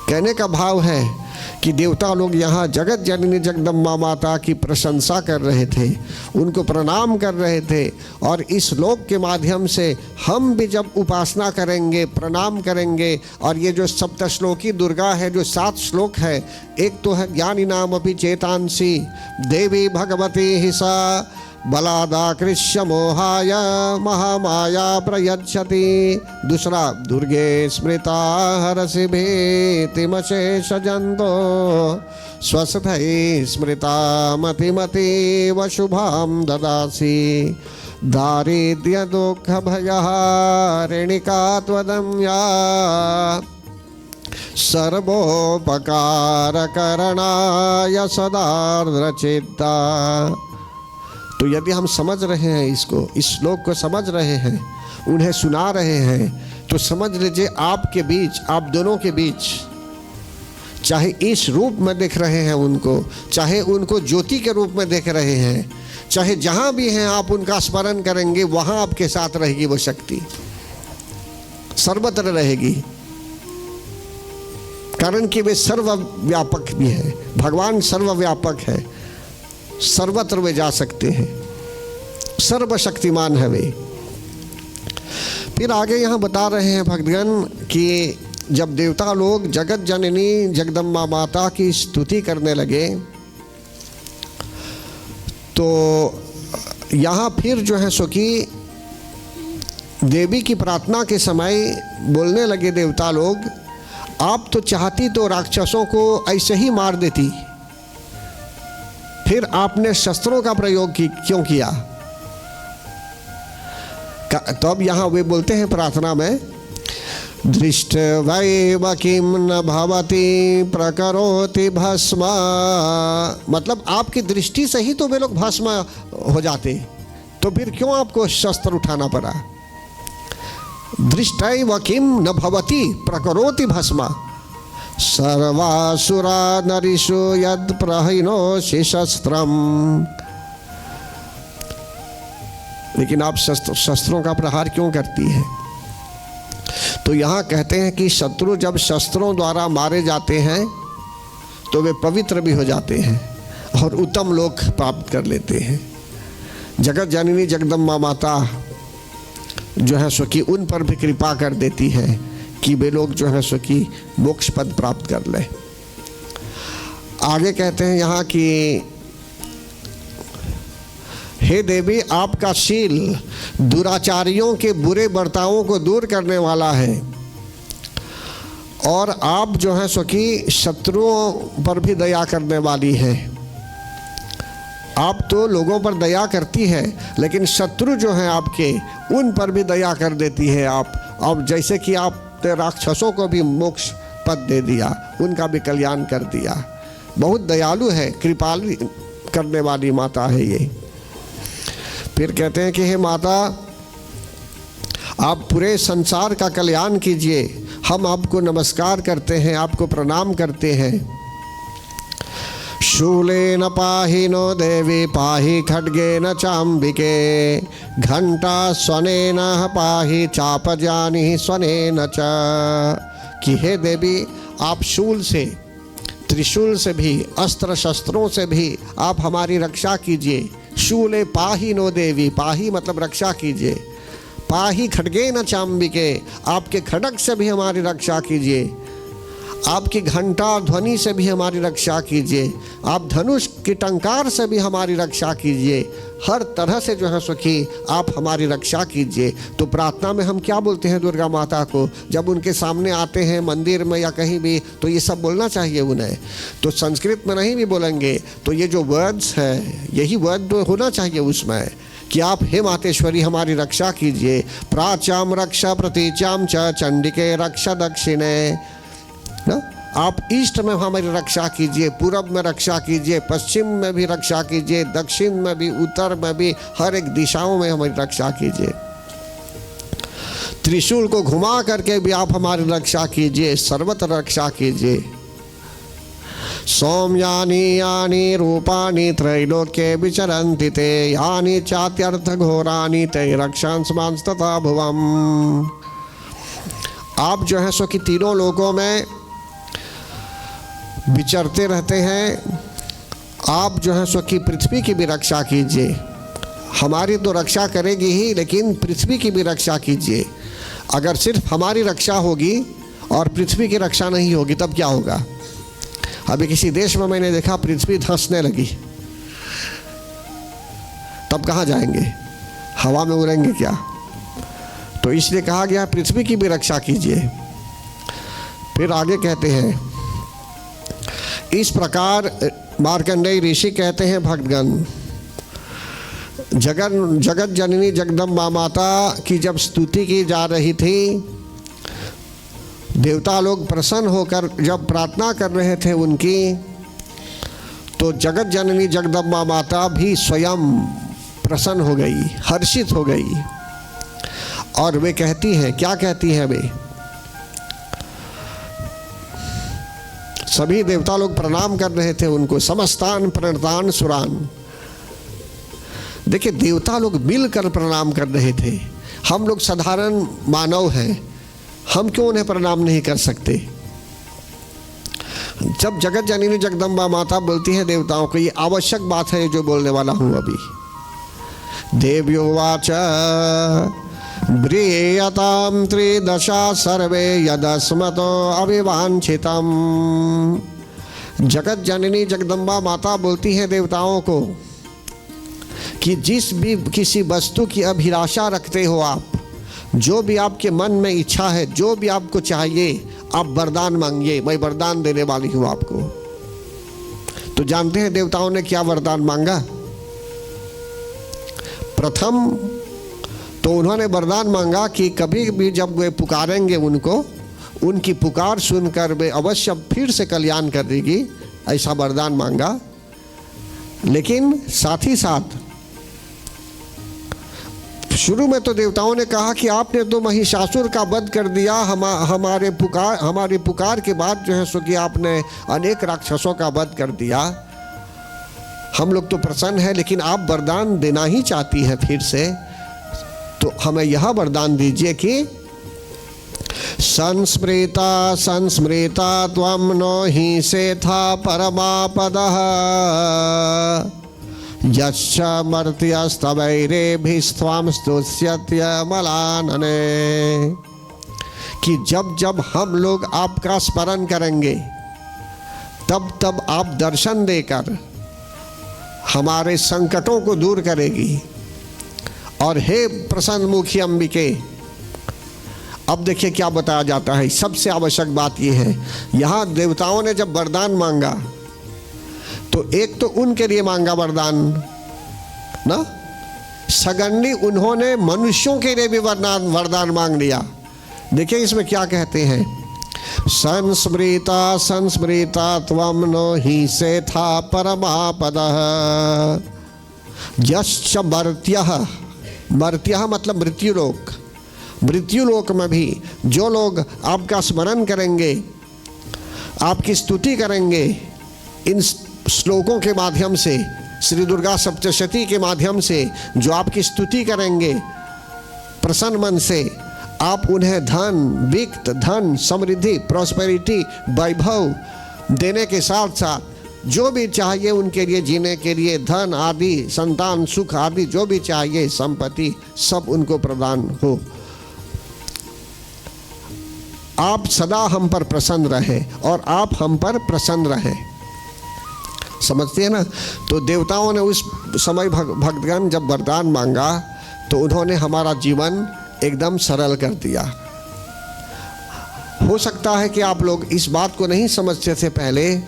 कहने का भाव है कि देवता लोग यहाँ जगत जननी जगदम्बा माता की प्रशंसा कर रहे थे, उनको प्रणाम कर रहे थे। और इस श्लोक के माध्यम से हम भी जब उपासना करेंगे, प्रणाम करेंगे, और ये जो सप्तश्लोकी दुर्गा है, जो 7 श्लोक है, एक तो है ज्ञानी नाम अपि चेतांसी देवी भगवती ही सा बलादाकृष्य मोहाय महामाया प्रयच्छति। दूसरा, दुर्गे स्मृता हरसि भीतिमशेष जंतो स्वस्थये स्मृता मति मति व शुभम ददासी। दारिद्र्य दुख भयहारिणिका त्वदम्या सर्वोपकार करणाय सदार्द्रचित्ता। तो यदि हम समझ रहे हैं इसको, इस श्लोक को समझ रहे हैं, उन्हें सुना रहे हैं, तो समझ लीजिए आपके बीच, आप दोनों के बीच, चाहे इस रूप में देख रहे हैं उनको, चाहे उनको ज्योति के रूप में देख रहे हैं, चाहे जहाँ भी हैं आप उनका स्मरण करेंगे, वहाँ आपके साथ रहेगी वो शक्ति, सर्वत्र रहेगी। कारण कि वे सर्वव्यापक भी है, भगवान सर्वव्यापक है, सर्वत्र वे जा सकते हैं, सर्वशक्तिमान है वे। फिर आगे यहाँ बता रहे हैं भक्तगण कि जब देवता लोग जगत जननी जगदम्बा माता की स्तुति करने लगे, तो यहाँ फिर जो है सो कि देवी की प्रार्थना के समय बोलने लगे देवता लोग, आप तो चाहती तो राक्षसों को ऐसे ही मार देती, फिर आपने शस्त्रों का प्रयोग क्यों किया? तो अब यहाँ वे बोलते हैं प्रार्थना में, दृष्ट्वैव किं न भवति प्रकरोति भस्म, मतलब आपकी दृष्टि से ही तो वे लोग भस्म हो जाते, तो फिर क्यों आपको शस्त्र उठाना पड़ा? दृष्टैव किं न भवति प्रकरोति भस्म सर्वासुरा नरिषु यद प्रहिनोषि शस्त्रम। लेकिन आप शस्त्रों का प्रहार क्यों करती है? तो यहाँ कहते हैं कि शत्रु जब शस्त्रों द्वारा मारे जाते हैं तो वे पवित्र भी हो जाते हैं और उत्तम लोक प्राप्त कर लेते हैं। जगत जननी जगदम्बा माता जो है सो कि उन पर भी कृपा कर देती है कि वे लोग जो है सो कि मोक्ष पद प्राप्त कर ले। आगे कहते हैं यहाँ कि हे देवी, आपका शील दुराचारियों के बुरे बर्तावों को दूर करने वाला है और आप जो है सो कि शत्रुओं पर भी दया करने वाली है। आप तो लोगों पर दया करती है, लेकिन शत्रु जो हैं आपके उन पर भी दया कर देती है आप। अब जैसे कि आपने राक्षसों को भी मोक्ष पद दे दिया, उनका भी कल्याण कर दिया। बहुत दयालु है, कृपालु करने वाली माता है ये। फिर कहते हैं कि हे माता, आप पूरे संसार का कल्याण कीजिए, हम आपको नमस्कार करते हैं, आपको प्रणाम करते हैं। शूलेन पाहि नो देवी पाहि खड्गेन चाम्बिके घंटा स्वनेन पाहि चापजानि स्वनेन च। कि हे देवी, आप शूल से, त्रिशूल से भी, अस्त्र शस्त्रों से भी आप हमारी रक्षा कीजिए। शूले पाही नो देवी, पाही मतलब रक्षा कीजिए। पाही खड्गेन चाम्बिके, आपके खड्ग से भी हमारी रक्षा कीजिए। आपकी घंटा ध्वनि से भी हमारी रक्षा कीजिए। आप धनुष की टंकार से भी हमारी रक्षा कीजिए। हर तरह से जो है सुखी आप हमारी रक्षा कीजिए। तो प्रार्थना में हम क्या बोलते हैं दुर्गा माता को? जब उनके सामने आते हैं मंदिर में या कहीं भी, तो ये सब बोलना चाहिए उन्हें। तो संस्कृत में नहीं भी बोलेंगे तो ये जो वर्ड्स है, यही वर्ड होना चाहिए उसमें कि आप हे मातेश्वरी हमारी रक्षा कीजिए। प्राच्याम रक्षा प्रतीच्याम च चंडिके रक्षा दक्षिणे ना, आप ईस्ट में हमारी रक्षा कीजिए, पूरब में रक्षा कीजिए, पश्चिम में भी रक्षा कीजिए, दक्षिण में भी, उत्तर में भी, हर एक दिशाओं में हमारी रक्षा कीजिए। त्रिशूल को घुमा करके भी आप हमारी रक्षा कीजिए, सर्वत्र रक्षा कीजिए। सौम्यानि यानि रूपाणि त्रैलोक्ये विचरन्ति ते यानि चात्यर्थ घोराणि ते रक्षांसमांस्तथा भुवम्। आप जो है सो कि तीनों लोकों में विचरते रहते हैं। आप जो है सो कि पृथ्वी की भी रक्षा कीजिए। हमारी तो रक्षा करेगी ही, लेकिन पृथ्वी की भी रक्षा कीजिए। अगर सिर्फ हमारी रक्षा होगी और पृथ्वी की रक्षा नहीं होगी तब क्या होगा? अभी किसी देश में मैंने देखा पृथ्वी धंसने लगी, तब कहाँ जाएंगे? हवा में उड़ेंगे क्या? तो इसलिए कहा गया पृथ्वी की भी रक्षा कीजिए। फिर आगे कहते हैं, इस प्रकार मार्कंडेय ऋषि कहते हैं भक्तगण, जगत जननी जगदम्बा माता की जब स्तुति की जा रही थी, देवता लोग प्रसन्न होकर जब प्रार्थना कर रहे थे उनकी, तो जगत जननी जगदम्बा माता भी स्वयं प्रसन्न हो गई, हर्षित हो गई। और वे कहती हैं, क्या कहती हैं वे? सभी देवता लोग प्रणाम कर रहे थे उनको, समस्तान प्रणतान सुरान। देखिए, देवता लोग मिलकर प्रणाम कर रहे थे। हम लोग साधारण मानव हैं, हम क्यों उन्हें प्रणाम नहीं कर सकते? जब जगत जननी जगदम्बा माता बोलती है देवताओं को, ये आवश्यक बात है जो बोलने वाला हूं अभी। देव्योवाच ब्रीयतां त्रिदशा सर्वे यदस्मतो अविवांछितम्। जगत जननी जगदम्बा माता बोलती है देवताओं को कि जिस भी किसी वस्तु की अभिलाषा रखते हो आप, जो भी आपके मन में इच्छा है, जो भी आपको चाहिए, आप वरदान मांगिए, मैं वरदान देने वाली हूँ आपको। तो जानते हैं देवताओं ने क्या वरदान मांगा? प्रथम तो उन्होंने वरदान मांगा कि कभी भी जब वे पुकारेंगे उनको, उनकी पुकार सुनकर वे अवश्य फिर से कल्याण कर देगी, ऐसा वरदान मांगा। लेकिन साथ ही साथ शुरू में तो देवताओं ने कहा कि आपने तो महिषासुर का वध कर दिया, हमारी पुकार के बाद जो है सो कि आपने अनेक राक्षसों का वध कर दिया, हम लोग तो प्रसन्न हैं, लेकिन आप वरदान देना ही चाहती हैं फिर से, तो हमें यह वरदान दीजिए कि संस्मृता त्वं नो हि सेथा परमापदः यच्च मर्त्यस्तवैरेभिस्त्वां स्तुष्यत्यमलानने। कि जब जब हम लोग आपका स्मरण करेंगे, तब तब आप दर्शन देकर हमारे संकटों को दूर करेगी। और हे प्रसन्नमुखी अंबिके, अब देखिए क्या बताया जाता है। सबसे आवश्यक बात यह है, यहाँ देवताओं ने जब वरदान मांगा तो एक तो उनके लिए मांगा वरदान ना, सगन्नी उन्होंने मनुष्यों के लिए भी वरदान मांग लिया। देखिए इसमें क्या कहते हैं, संस्मृता त्वं नो हि सेथा परमापदः यश्च मर्त्यः, मर्त्यः मतलब मृत्युलोक, मृत्युलोक में भी जो लोग आपका स्मरण करेंगे, आपकी स्तुति करेंगे, इन श्लोकों के माध्यम से, श्री दुर्गा सप्तशती के माध्यम से जो आपकी स्तुति करेंगे प्रसन्न मन से, आप उन्हें धन, वित्त, धन, समृद्धि, प्रॉस्पेरिटी, वैभव देने के साथ साथ जो भी चाहिए उनके लिए जीने के लिए, धन आदि, संतान सुख आदि जो भी चाहिए, संपत्ति, सब उनको प्रदान हो। आप सदा हम पर प्रसन्न रहे और आप हम पर प्रसन्न रहे। समझते हैं ना? तो देवताओं ने उस समय भक्तगण जब वरदान मांगा तो उन्होंने हमारा जीवन एकदम सरल कर दिया। हो सकता है कि आप लोग इस बात को नहीं समझते थे पहले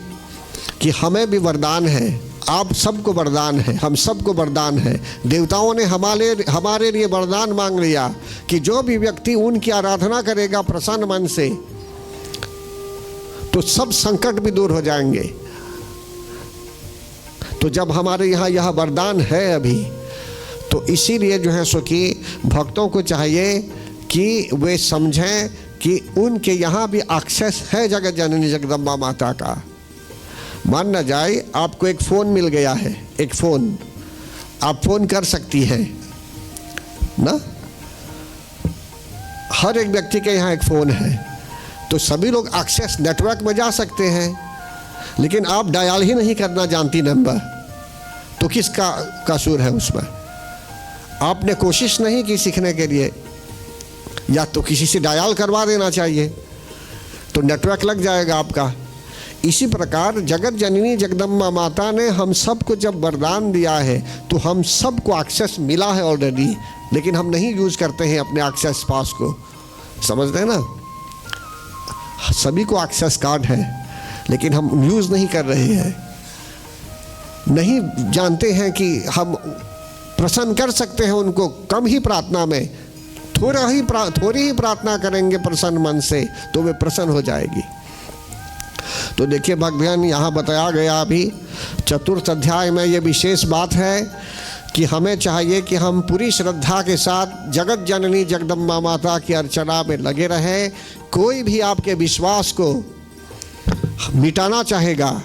कि हमें भी वरदान है, आप सबको वरदान है, हम सबको वरदान है। देवताओं ने हमारे लिए वरदान मांग लिया कि जो भी व्यक्ति उनकी आराधना करेगा प्रसन्न मन से, तो सब संकट भी दूर हो जाएंगे। तो जब हमारे यहाँ यह वरदान है अभी, तो इसीलिए जो है सो कि भक्तों को चाहिए कि वे समझें कि उनके यहाँ भी एक्सेस है जगत जननी जगदम्बा माता का। मान ना जाए आपको एक फ़ोन मिल गया है, एक फ़ोन, आप फ़ोन कर सकती हैं ना, हर एक व्यक्ति के यहाँ एक फ़ोन है, तो सभी लोग एक्सेस नेटवर्क में जा सकते हैं, लेकिन आप डायल ही नहीं करना जानती नंबर, तो किसका कसूर है उसमें? आपने कोशिश नहीं की सीखने के लिए, या तो किसी से डायल करवा देना चाहिए, तो नेटवर्क लग जाएगा आपका। इसी प्रकार जगत जननी जगदम्बा माता ने हम सबको जब वरदान दिया है, तो हम सबको एक्सेस मिला है ऑलरेडी, लेकिन हम नहीं यूज़ करते हैं अपने एक्सेस पास को। समझते हैं ना? सभी को एक्सेस कार्ड है, लेकिन हम यूज़ नहीं कर रहे हैं, नहीं जानते हैं कि हम प्रसन्न कर सकते हैं उनको कम ही प्रार्थना में, थोड़ी ही प्रार्थना करेंगे प्रसन्न मन से, तो वे प्रसन्न हो जाएगी। तो देखिए भक्तगण, यहाँ बताया गया अभी चतुर्थ अध्याय में ये विशेष बात है कि हमें चाहिए कि हम पूरी श्रद्धा के साथ जगत जननी जगदम्बा माता की अर्चना में लगे रहें। कोई भी आपके विश्वास को मिटाना चाहेगा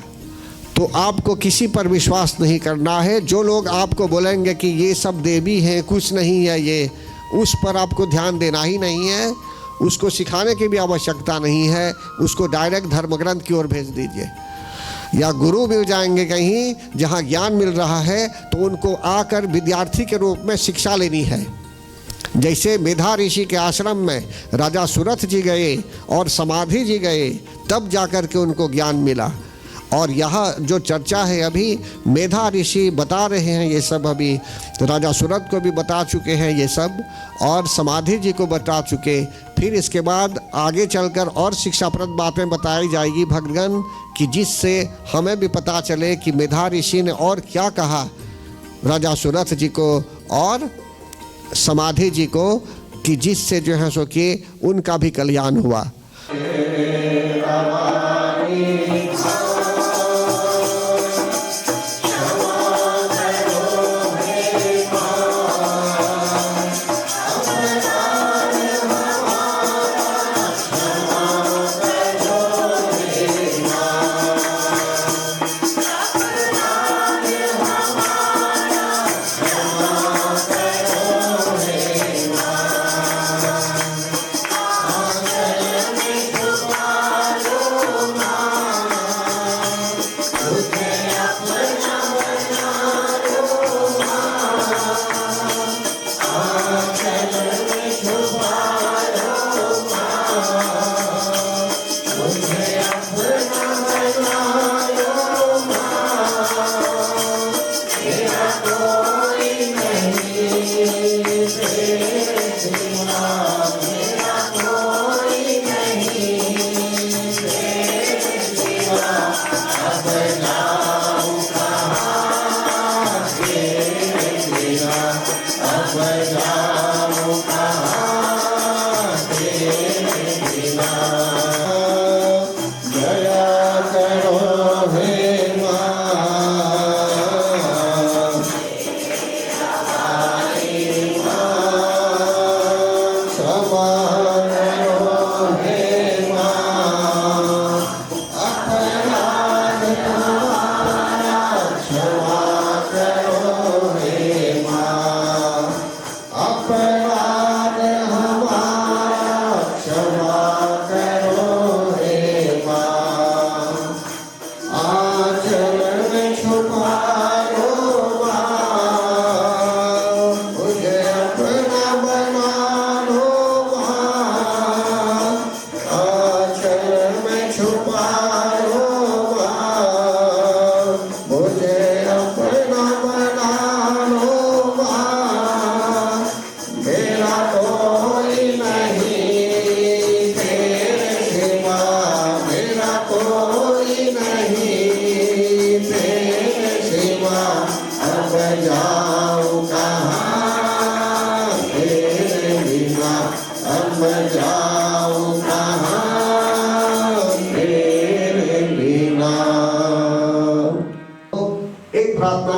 तो आपको किसी पर विश्वास नहीं करना है। जो लोग आपको बोलेंगे कि ये सब देवी हैं, कुछ नहीं है ये, उस पर आपको ध्यान देना ही नहीं है, उसको सिखाने की भी आवश्यकता नहीं है, उसको डायरेक्ट धर्म ग्रंथ की ओर भेज दीजिए। या गुरु मिल जाएंगे कहीं जहाँ ज्ञान मिल रहा है, तो उनको आकर विद्यार्थी के रूप में शिक्षा लेनी है। जैसे मेधा ऋषि के आश्रम में राजा सुरथ जी गए और समाधि जी गए, तब जाकर के उनको ज्ञान मिला। और यहाँ जो चर्चा है अभी मेधा ऋषि बता रहे हैं ये सब, अभी तो राजा सूरत को भी बता चुके हैं ये सब और समाधि जी को बता चुके। फिर इसके बाद आगे चलकर और शिक्षाप्रद बातें बताई जाएगी भक्तगण कि जिससे हमें भी पता चले कि मेधा ऋषि ने और क्या कहा राजा सूरत जी को और समाधि जी को, कि जिससे जो है सो कि उनका भी कल्याण हुआ।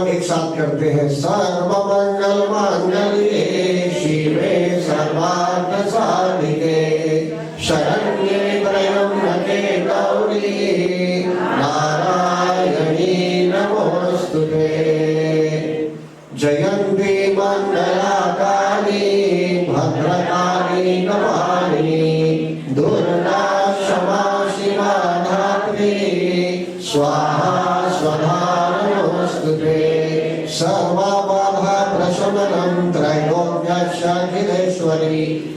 एक साथ करते हैं। सर्वमंगल मांगल्ये शिवे सर्वार्थ साधिके शरण्ये त्र्यंबके गौरी नारायणी नमोस्तुते। जयन्ती मंगलाकाली भद्रकाली कपालिनी दुर्गा क्षमा शिवा धात्री स्वाहा स्वधा नमोस्तुते। सर्वबाधा प्रशमनं त्रैलोक्यशाखिलेश्वरी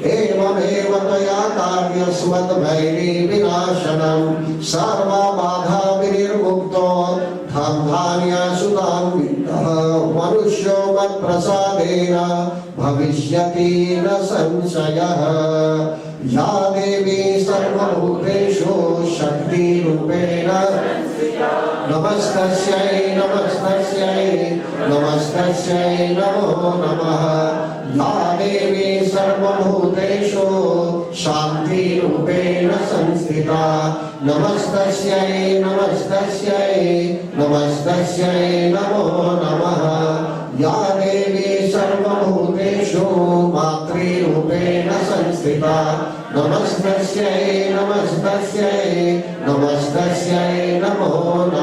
एवमेव त्वया कार्यस्मद्भैरी विनाशनं सर्वबाधा विनिर्मुक्तो धान्यासुतां विद्धः मनुष्यो मत्प्रसादेन भविष्यति न संशयः। या देवी सर्वभूतेषु शक्तिरूपेण नमस्तस्यै नमस्तस्यै नमस्तस्यै नमो नमः। या देवी सर्वभूतेषु शान्तिरूपेण संस्थिता नमस्तस्यै नमस्तस्यै नमस्तस्यै नमो नमः। या देवी सर्वभूतेषु मातृरूपेण संस्थिता नमस्तस्यै नमस्तस्यै नमस्तस्यै नमो नमः।